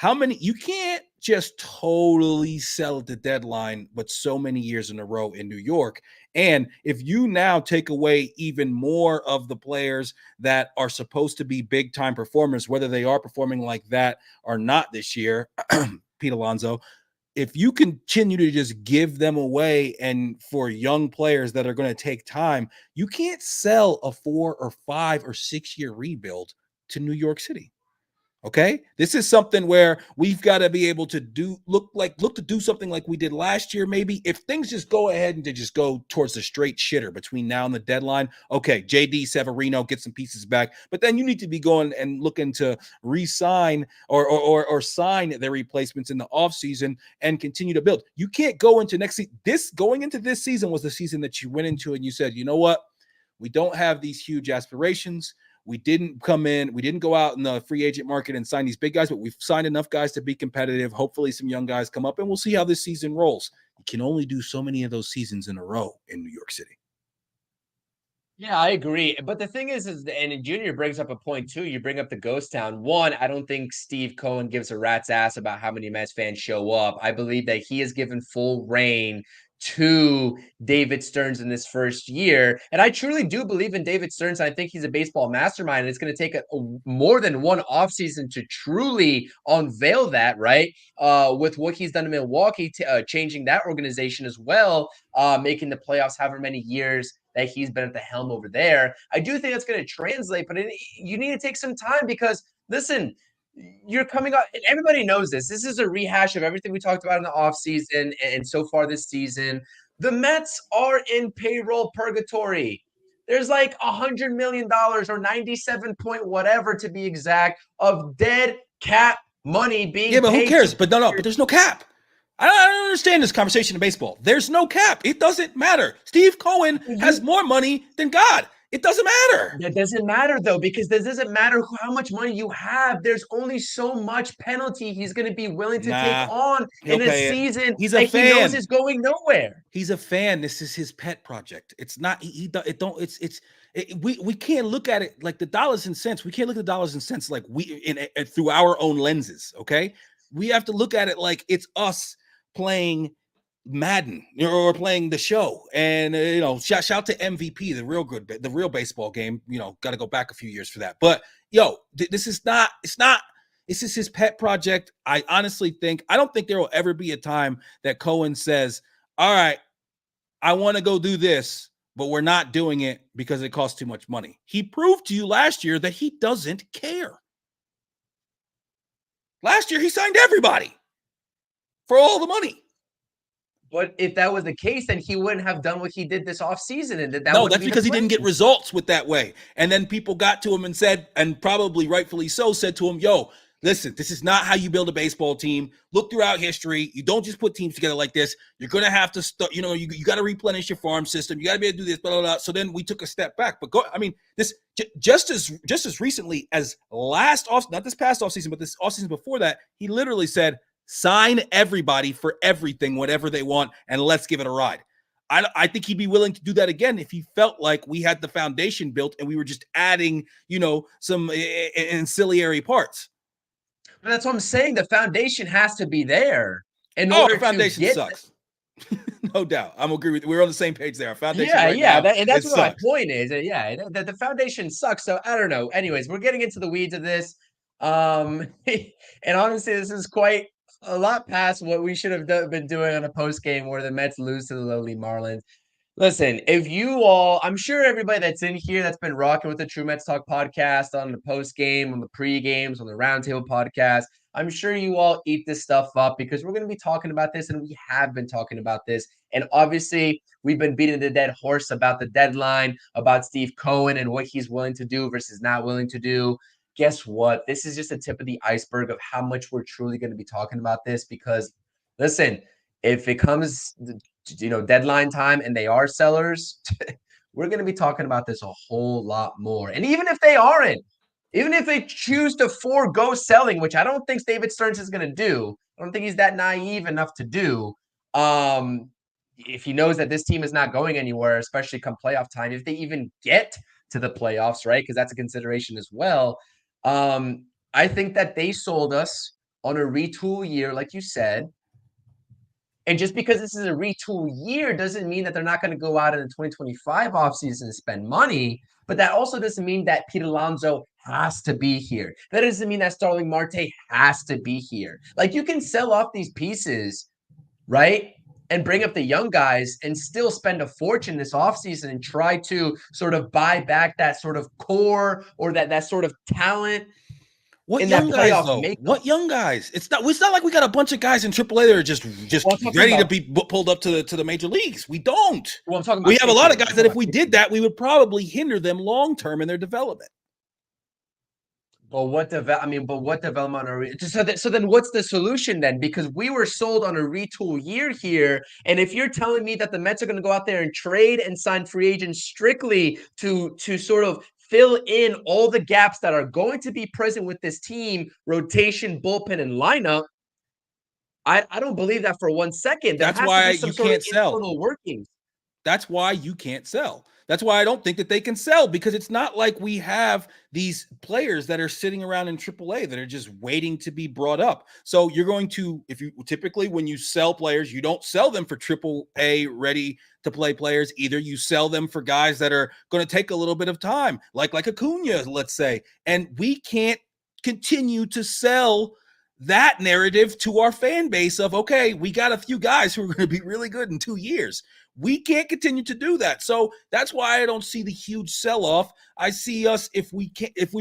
you can't just totally sell at the deadline, but so many years in a row in New York. And if you now take away even more of the players that are supposed to be big time performers, whether they are performing like that or not this year, Pete Alonso, if you continue to just give them away and for young players that are going to take time, you can't sell a 4 or 5 or 6 year rebuild to New York City. Okay. This is something where we've got to be able to look to do something like we did last year. Maybe if things just go ahead and to just go towards the straight shitter between now and the deadline. Okay. JD Severino, get some pieces back, but then you need to be going and looking to re-sign or sign their replacements in the offseason and continue to build. You can't go into next season. Going into this season was the season that you went into and you said, you know what? We don't have these huge aspirations. We didn't go out in the free agent market and sign these big guys, but we've signed enough guys to be competitive. Hopefully some young guys come up and we'll see how this season rolls. You can only do so many of those seasons in a row in New York City. Yeah, I agree. But the thing is and Junior brings up a point too. You bring up the ghost town. One, I don't think Steve Cohen gives a rat's ass about how many Mets fans show up. I believe that he has given full reign to David Stearns in this first year. And I truly do believe in David Stearns. I think he's a baseball mastermind. And it's going to take more than one offseason to truly unveil that, right? With what he's done in Milwaukee, changing that organization as well, making the playoffs however many years that he's been at the helm over there. I do think that's going to translate, but you need to take some time because, listen, you're coming up, and everybody knows this. This is a rehash of everything we talked about in the offseason and so far this season. The Mets are in payroll purgatory. There's like $100 million or 97 point whatever to be exact of dead cap money being paid. Yeah, but who cares? But but there's no cap. I don't understand this conversation in baseball. There's no cap. It doesn't matter. Steve Cohen has more money than God. It doesn't matter. That doesn't matter though, because this doesn't matter how much money you have. There's only so much penalty he's going to be willing to take Nah, on he'll in a pay it. season He's a that he knows fan. is going nowhere. He's a fan. This is his pet project. It's not. It don't. We can't look at it like the dollars and cents. We can't look at the dollars and cents like through our own lenses. Okay, we have to look at it like it's us playing Madden or playing the show. And shout to MVP, the real baseball game. Got to go back a few years for that. But this is not. It's not. This is his pet project. I don't think there will ever be a time that Cohen says, all right, I want to go do this, but we're not doing it because it costs too much money. He proved to you last year that he doesn't care. Last year, he signed everybody for all the money. But if that was the case, then he wouldn't have done what he did this offseason. And that's because he didn't get results with that way. And then people got to him and said, and probably rightfully so, said to him, yo, listen, this is not how you build a baseball team. Look throughout history. You don't just put teams together like this. You're going to have to start, you got to replenish your farm system. You got to be able to do this, blah, blah, blah. So then we took a step back. But this just as recently as not this past offseason, but this offseason before that, he literally said, sign everybody for everything, whatever they want, and let's give it a ride. I think he'd be willing to do that again if he felt like we had the foundation built and we were just adding, some ancillary parts. But that's what I'm saying. The foundation has to be there in order the foundation to get sucks. No doubt. I'm agree with you. We're on the same page there. Our foundation and that's what my point is. The foundation sucks. So I don't know. Anyways, we're getting into the weeds of this. And honestly, this is quite a lot past what we should have been doing on a post game where the Mets lose to the lowly Marlins. Listen, I'm sure everybody that's in here that's been rocking with the True Mets Talk podcast on the post game, on the pre games, on the roundtable podcast, I'm sure you all eat this stuff up because we're going to be talking about this, and we have been talking about this. And obviously, we've been beating the dead horse about the deadline, about Steve Cohen and what he's willing to do versus not willing to do. Guess what? This is just the tip of the iceberg of how much we're truly going to be talking about this because, listen, if it comes deadline time and they are sellers, we're going to be talking about this a whole lot more. And even if they aren't, even if they choose to forego selling, which I don't think David Stearns is going to do, I don't think he's that naive enough to do. If he knows that this team is not going anywhere, especially come playoff time, if they even get to the playoffs, right? Because that's a consideration as well. I think that they sold us on a retool year, like you said. And just because this is a retool year doesn't mean that they're not going to go out in the 2025 offseason and spend money. But that also doesn't mean that Pete Alonso has to be here. That doesn't mean that Starling Marte has to be here. Like, you can sell off these pieces, right? And bring up the young guys and still spend a fortune this offseason and try to sort of buy back that sort of core or that sort of talent. What young guys, though? What young guys? It's not like we got a bunch of guys in AAA that are just ready to be pulled up to the major leagues. We don't. Well, I'm talking about we have a lot of guys that if we did that, we would probably hinder them long term in their development. But what development are we? So then what's the solution then? Because we were sold on a retool year here. And if you're telling me that the Mets are going to go out there and trade and sign free agents strictly to sort of fill in all the gaps that are going to be present with this team, rotation, bullpen, and lineup, I don't believe that for 1 second. That's why you can't sell. Workings. That's why you can't sell. That's why I don't think that they can sell, because it's not like we have these players that are sitting around in AAA that are just waiting to be brought up. So you're going to, typically when you sell players, you don't sell them for AAA ready to play players. Either you sell them for guys that are going to take a little bit of time, like Acuna, let's say. And we can't continue to sell that narrative to our fan base of, okay, we got a few guys who are going to be really good in 2 years. We can't continue to do that. So that's why I don't see the huge sell-off. I see us, if we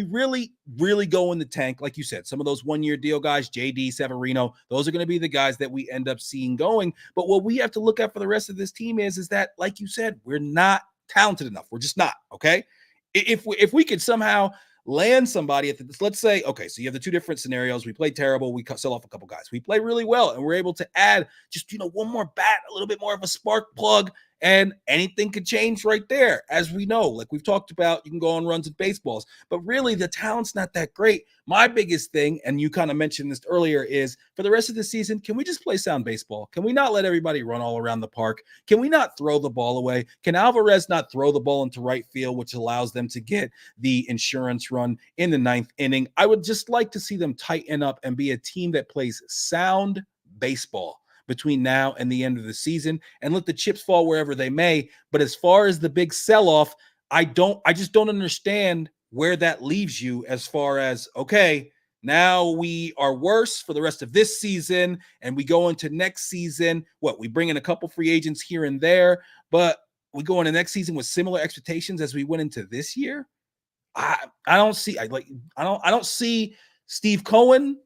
really, really go in the tank, like you said, some of those one-year deal guys, JD, Severino, those are going to be the guys that we end up seeing going. But what we have to look at for the rest of this team is that, like you said, we're not talented enough. We're just not, okay? If we could somehow land somebody at this, let's say, okay, so you have the two different scenarios. We play terrible, we sell off a couple guys. We play really well, and we're able to add just, one more bat, a little bit more of a spark plug, And anything could change right there. As we know, like we've talked about, you can go on runs at baseballs, but really the talent's not that great. My biggest thing, and you kind of mentioned this earlier, is for the rest of the season, can we just play sound baseball? Can we not let everybody run all around the park? Can we not throw the ball away? Can Alvarez not throw the ball into right field, which allows them to get the insurance run in the ninth inning? I would just like to see them tighten up and be a team that plays sound baseball between now and the end of the season and let the chips fall wherever they may. But as far as the big sell-off, I just don't understand where that leaves you as far as, okay, now we are worse for the rest of this season and we go into next season. What, we bring in a couple free agents here and there, but we go into next season with similar expectations as we went into this year. I don't see Steve Cohen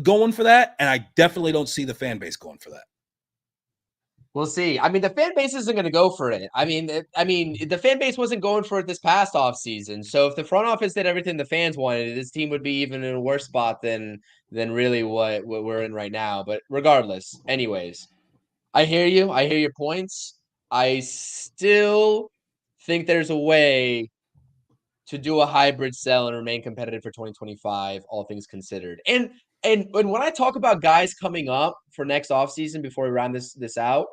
going for that, and I definitely don't see the fan base going for that. We'll see. I mean, the fan base isn't going to go for it. I mean, the fan base wasn't going for it this past offseason. So if the front office did everything the fans wanted, this team would be even in a worse spot than really what we're in right now. But regardless, anyways, I hear you. I hear your points. I still think there's a way to do a hybrid sell and remain competitive for 2025, all things considered. And when I talk about guys coming up for next offseason before we round this out,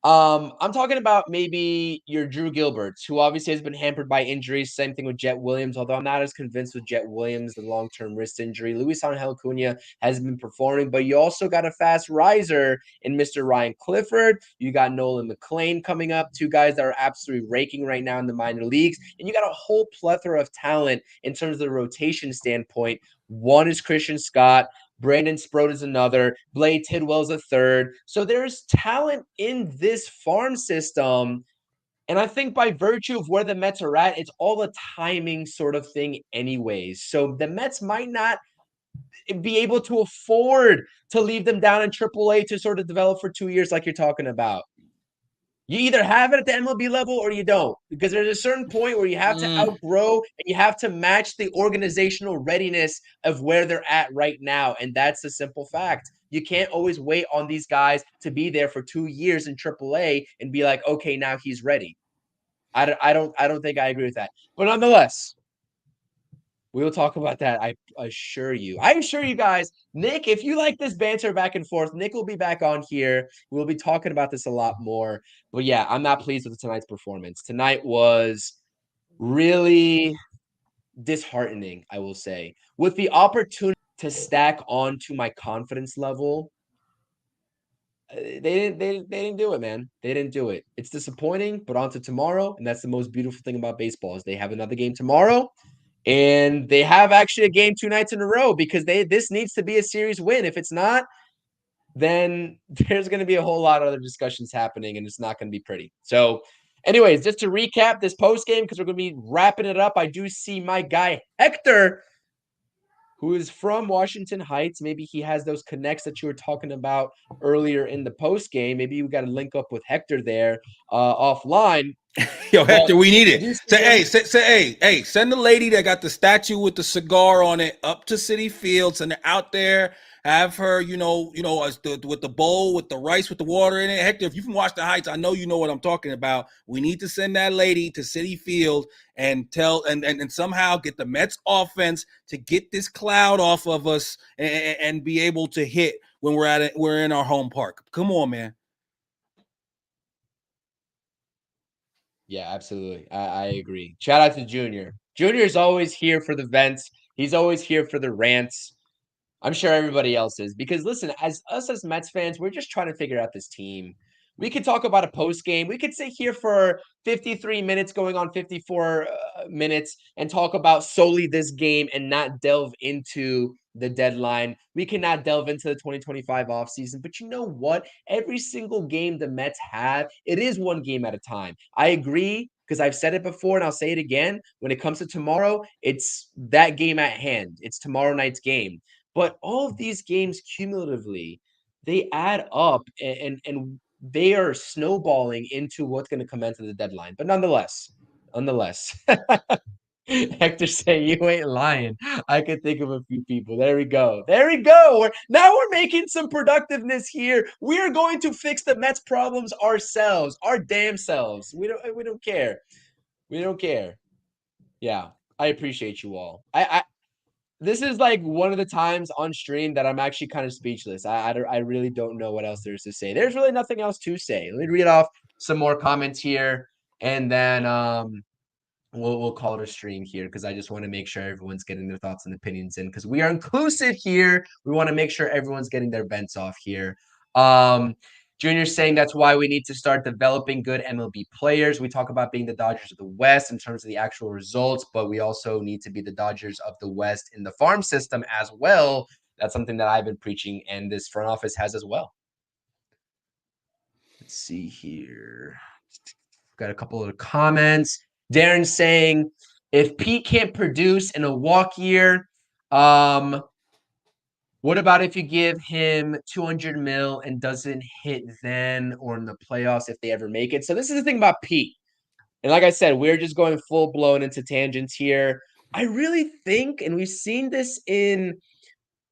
I'm talking about maybe your Drew Gilberts, who obviously has been hampered by injuries. Same thing with Jet Williams, although I'm not as convinced with Jet Williams, the long-term wrist injury. Luis Angel Acuna has been performing, but you also got a fast riser in Mr. Ryan Clifford. You got Nolan McLean coming up, two guys that are absolutely raking right now in the minor leagues. And you got a whole plethora of talent in terms of the rotation standpoint. One is Christian Scott. Brandon Sproat is another. Blade Tidwell's a third. So there's talent in this farm system. And I think by virtue of where the Mets are at, it's all a timing sort of thing, anyways. So the Mets might not be able to afford to leave them down in AAA to sort of develop for 2 years, like you're talking about. You either have it at the MLB level or you don't, because there's a certain point where you have to outgrow and you have to match the organizational readiness of where they're at right now. And that's the simple fact. You can't always wait on these guys to be there for 2 years in AAA and be like, okay, now he's ready. I don't think I agree with that. But nonetheless, we will talk about that. I assure you. I assure you guys, Nick, if you like this banter back and forth, Nick will be back on here. We'll be talking about this a lot more. But yeah, I'm not pleased with tonight's performance. Tonight was really disheartening, I will say. With the opportunity to stack onto my confidence level, they didn't do it, man. They didn't do it. It's disappointing, but on to tomorrow. And that's the most beautiful thing about baseball is they have another game tomorrow. And they have actually a game 2 nights in a row because this needs to be a series win. If it's not, then there's going to be a whole lot of other discussions happening, and it's not going to be pretty. So, anyways, just to recap this post game, because we're going to be wrapping it up, I do see my guy Hector, who is from Washington Heights. Maybe he has those connects that you were talking about earlier in the post game. Maybe we got to link up with Hector there offline. Yo, Hector, we need I do it. see him. Hey, send the lady that got the statue with the cigar on it up to City Field. Send her out there. Have her, with the bowl, with the rice, with the water in it. Hector, if you from Washington Heights, I know you know what I'm talking about. We need to send that lady to City Field and tell and somehow get the Mets offense to get this cloud off of us and be able to hit when we're in our home park. Come on, man. Yeah, absolutely. I agree. Shout out to Junior. Junior is always here for the vents. He's always here for the rants. I'm sure everybody else is because listen, as Mets fans, we're just trying to figure out this team. We could talk about a post game. We could sit here for 53 minutes, going on 54 minutes, and talk about solely this game and not delve into the deadline. We cannot delve into the 2025 offseason. But you know what? Every single game the Mets have, it is one game at a time. I agree because I've said it before and I'll say it again. When it comes to tomorrow, it's that game at hand. It's tomorrow night's game. But all of these games cumulatively, they add up and they are snowballing into what's going to come into the deadline. But nonetheless, Hector saying you ain't lying. I could think of a few people. There we go. There we go. Now we're making some productiveness here. We are going to fix the Mets problems ourselves, our damn selves. We don't care. We don't care. Yeah. I appreciate you all. I this is like one of the times on stream that I'm actually kind of speechless. I really don't know what else there's to say. There's really nothing else to say. Let me read off some more comments here, and then we'll call it a stream here because I just want to make sure everyone's getting their thoughts and opinions in because we are inclusive here. We want to make sure everyone's getting their vents off here. Junior saying that's why we need to start developing good MLB players. We talk about being the Dodgers of the West in terms of the actual results, but we also need to be the Dodgers of the West in the farm system as well. That's something that I've been preaching, and this front office has as well. Let's see here. Got a couple of comments. Darren saying, if Pete can't produce in a walk year, what about if you give him 200 mil and doesn't hit then or in the playoffs if they ever make it? So this is the thing about Pete. And like I said, we're just going full blown into tangents here. I really think, and we've seen this in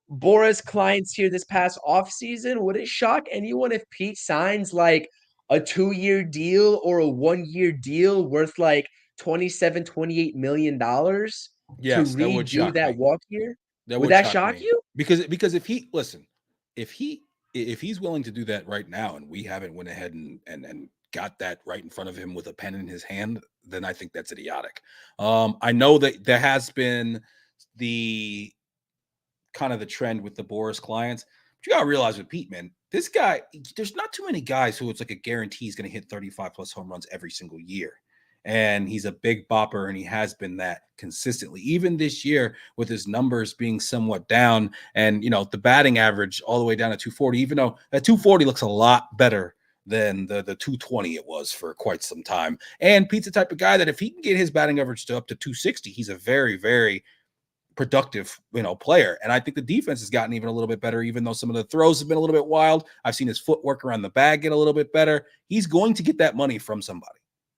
Bora's clients here this past offseason, would it shock anyone if Pete signs like a 2-year deal or a 1-year deal worth like 27-28 million dollars to Yes, that would redo shock that me. walk year? That Would would that shock shock me you? because if he listen, if he's willing to do that right now, and we haven't went ahead and got that right in front of him with a pen in his hand, then I think that's idiotic. I know that there has been the kind of the trend with the Boris clients, but you gotta realize with Pete, man, this guy, there's not too many guys who it's like a guarantee he's going to hit 35 plus home runs every single year. And he's a big bopper, and he has been that consistently. Even this year, with his numbers being somewhat down, and the batting average all the way down to 240, even though that 240 looks a lot better than the 220 it was for quite some time. And Pete's the type of guy that if he can get his batting average to up to 260, he's a very, very productive, player. And I think the defense has gotten even a little bit better, even though some of the throws have been a little bit wild. I've seen his footwork around the bag get a little bit better. He's going to get that money from somebody.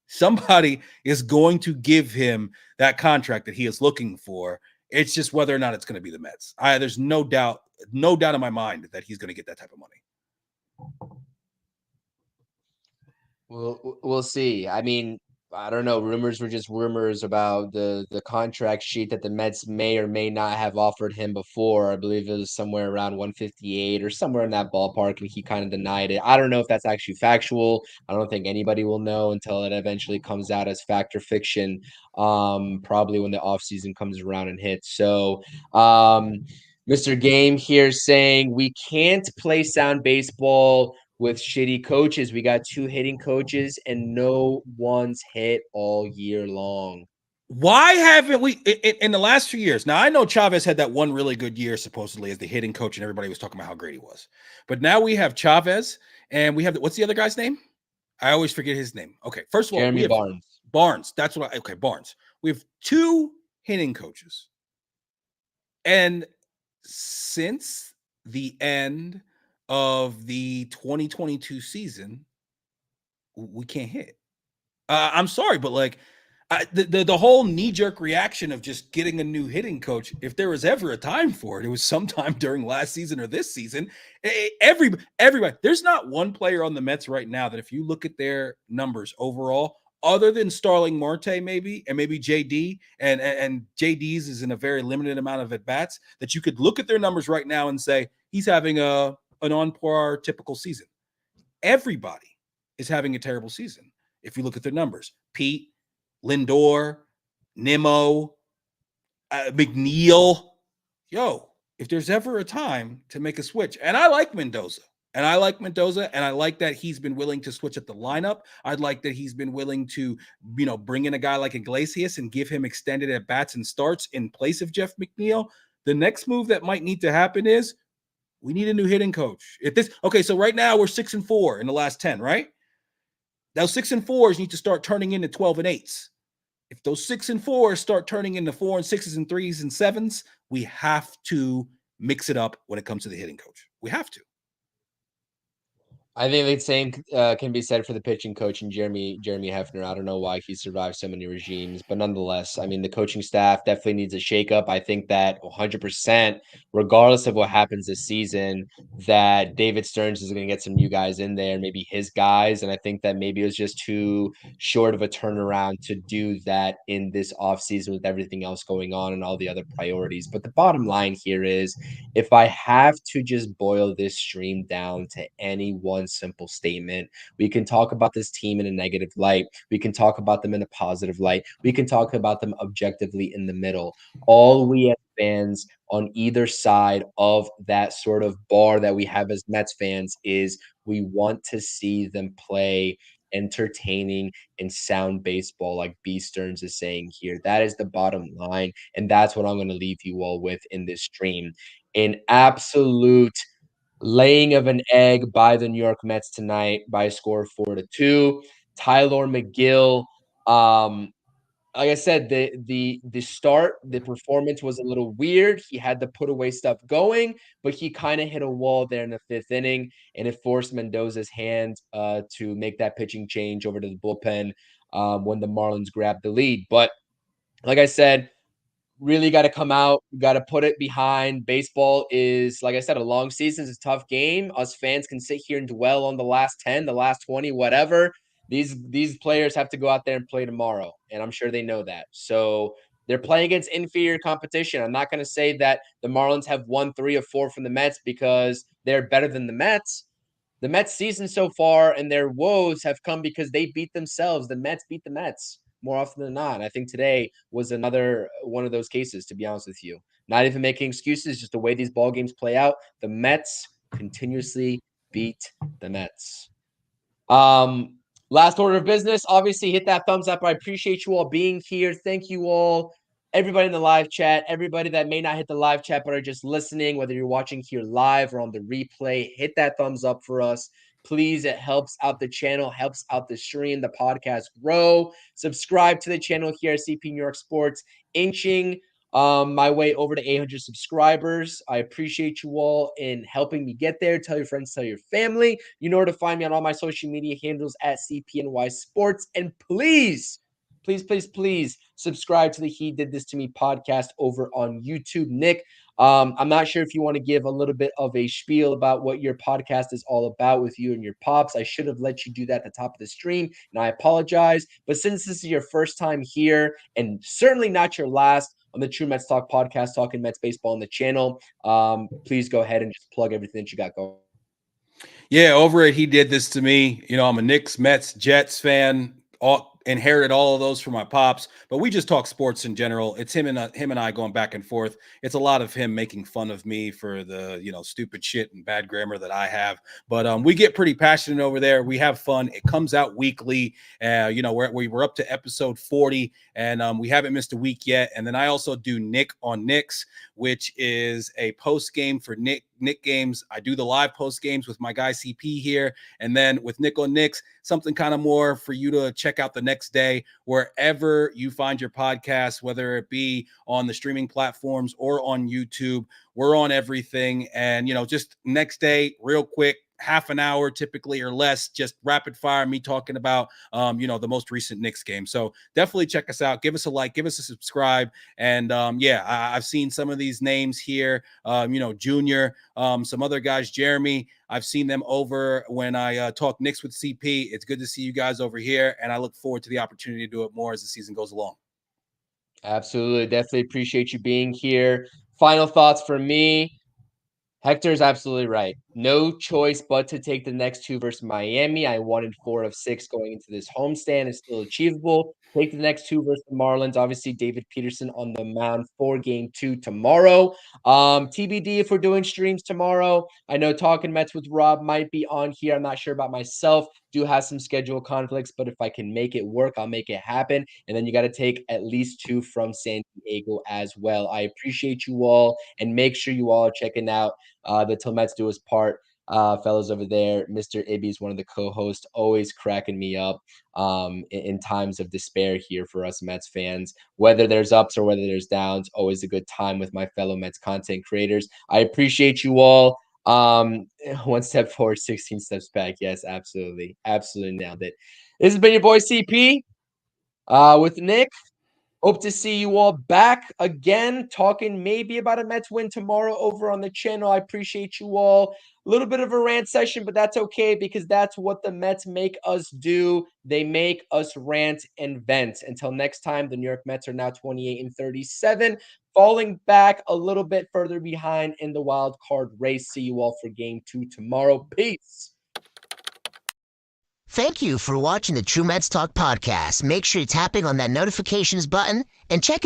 Somebody is going to give him that contract that he is looking for. It's just whether or not it's going to be the Mets. There's no doubt in my mind that he's going to get that type of money. We'll see. I mean, I don't know. Rumors were just rumors about the contract sheet that the Mets may or may not have offered him before. I believe it was somewhere around 158 or somewhere in that ballpark, and he kind of denied it. I don't know if that's actually factual. I don't think anybody will know until it eventually comes out as fact or fiction. Probably when the offseason comes around and hits. So, Mr. Game here saying we can't play sound baseball with shitty coaches. We got 2 hitting coaches and no one's hit all year long. Why haven't we in the last 2 years? Now I know Chavez had that one really good year supposedly as the hitting coach, and everybody was talking about how great he was. But now we have Chavez, and we have what's the other guy's name? I always forget his name. Okay, first of all, we have Barnes. That's what Barnes. We have 2 hitting coaches, and since the end of the 2022 season, we can't hit. I'm sorry, but the whole knee-jerk reaction of just getting a new hitting coach, if there was ever a time for it, it was sometime during last season or this season. Everybody, there's not one player on the Mets right now that if you look at their numbers overall, other than Starling Marte maybe, and maybe JD, and JD's is in a very limited amount of at-bats, that you could look at their numbers right now and say, he's having an on-par typical season. Everybody is having a terrible season. If you look at their numbers, Pete, Lindor, Nimmo, McNeil. If there's ever a time to make a switch, and I like Mendoza, and I like that he's been willing to switch up the lineup. I'd like that he's been willing to, bring in a guy like Iglesias and give him extended at bats and starts in place of Jeff McNeil. The next move that might need to happen is we need a new hitting coach. So right now we're 6-4 in the last 10, right? Those 6-4s need to start turning into 12-8s. If those 6-4s start turning into 4 and 6s and 3s and 7s, we have to mix it up when it comes to the hitting coach. We have to. I think the same can be said for the pitching coach and Jeremy Hefner. I don't know why he survived so many regimes, but nonetheless, I mean, the coaching staff definitely needs a shakeup. I think that 100%, regardless of what happens this season, that David Stearns is going to get some new guys in there, maybe his guys, and I think that maybe it was just too short of a turnaround to do that in this offseason with everything else going on and all the other priorities. But the bottom line here is, if I have to just boil this stream down to any one simple statement, we can talk about this team in a negative light. We can talk about them in a positive light. We can talk about them objectively in the middle. All we as fans on either side of that sort of bar that we have as Mets fans is we want to see them play entertaining and sound baseball, like B Stearns is saying here. That is the bottom line. And that's what I'm going to leave you all with in this stream. An absolute laying of an egg by the New York Mets tonight by a score of 4-2. Tyler McGill, like I said, the performance was a little weird. He had the put away stuff going, but he kind of hit a wall there in the fifth inning, and it forced Mendoza's hand to make that pitching change over to the bullpen when the Marlins grabbed the lead. But like I said, really got to come out, got to put it behind. Baseball is, like I said, a long season. It's a tough game. Us fans can sit here and dwell on the last 10, the last 20, whatever. These players have to go out there and play tomorrow, and I'm sure they know that. So they're playing against inferior competition. I'm not going to say that the Marlins have won 3 of 4 from the Mets because they're better than the Mets. The Mets season so far and their woes have come because they beat themselves. The Mets beat the Mets more often than not. And I think today was another one of those cases, to be honest with you. Not even making excuses, just the way these ball games play out. The Mets continuously beat the Mets. Last order of business, obviously hit that thumbs up. I appreciate you all being here. Thank you all, everybody in the live chat, everybody that may not hit the live chat but are just listening, whether you're watching here live or on the replay, hit that thumbs up for us. Please, it helps out the channel, helps out the stream, the podcast grow. Subscribe to the channel here at CP New York Sports, inching my way over to 800 subscribers. I appreciate you all in helping me get there. Tell your friends, tell your family. You know where to find me on all my social media handles at CPNYSports. And please, please, please, please subscribe to the He Did This to Me podcast over on YouTube. Nick, I'm not sure if you want to give a little bit of a spiel about what your podcast is all about with you and your pops. I should have let you do that at the top of the stream, and I apologize. But since this is your first time here, and certainly not your last on the True Mets Talk podcast, talking Mets baseball on the channel, please go ahead and just plug everything that you got going. Yeah, over it, He Did This to Me. You know, I'm a Knicks, Mets, Jets fan. Inherited all of those from my pops, but we just talk sports in general. It's him and I going back and forth. It's a lot of him making fun of me for the stupid shit and bad grammar that I have. But we get pretty passionate over there. We have fun. It comes out weekly. We're up to episode 40, and we haven't missed a week yet. And then I also do Nick on Knicks, which is a post game for Nick games. I do the live post games with my guy CP here, and then with Nick on Knicks, something kind of more for you to check out the next day wherever you find your podcast, whether it be on the streaming platforms or on YouTube. We're on everything. And just next day, real quick, half an hour typically or less, just rapid fire me talking about the most recent Knicks game. So definitely check us out, give us a like, give us a subscribe. And I've seen some of these names here, Junior, some other guys, Jeremy. I've seen them over when I talk Knicks with CP. It's good to see you guys over here, and I look forward to the opportunity to do it more as the season goes along. Absolutely. Definitely appreciate you being here. Final thoughts for me. Hector's absolutely right. No choice but to take the next 2 versus Miami. I wanted 4 of 6 going into this homestand. It's still achievable. Take the next 2 versus the Marlins. Obviously, David Peterson on the mound for game 2 tomorrow. TBD if we're doing streams tomorrow. I know Talking Mets with Rob might be on here. I'm not sure about myself. Do have some schedule conflicts, but if I can make it work, I'll make it happen. And then you got to take at least 2 from San Diego as well. I appreciate you all, and make sure you all are checking out the Till Mets Do Us Part fellows over there. Mr. Ibby is one of the co-hosts, always cracking me up in times of despair here for us Mets fans. Whether there's ups or whether there's downs, always a good time with my fellow Mets content creators. I appreciate you all. One step forward, 16 steps back. Yes, absolutely. Absolutely nailed it. This has been your boy CP with Nick. Hope to see you all back again, talking maybe about a Mets win tomorrow over on the channel. I appreciate you all. A little bit of a rant session, but that's okay because that's what the Mets make us do. They make us rant and vent. Until next time, the New York Mets are now 28-37, falling back a little bit further behind in the wild card race. See you all for game 2 tomorrow. Peace. Thank you for watching the True Mets Talk podcast. Make sure you're tapping on that notifications button and checking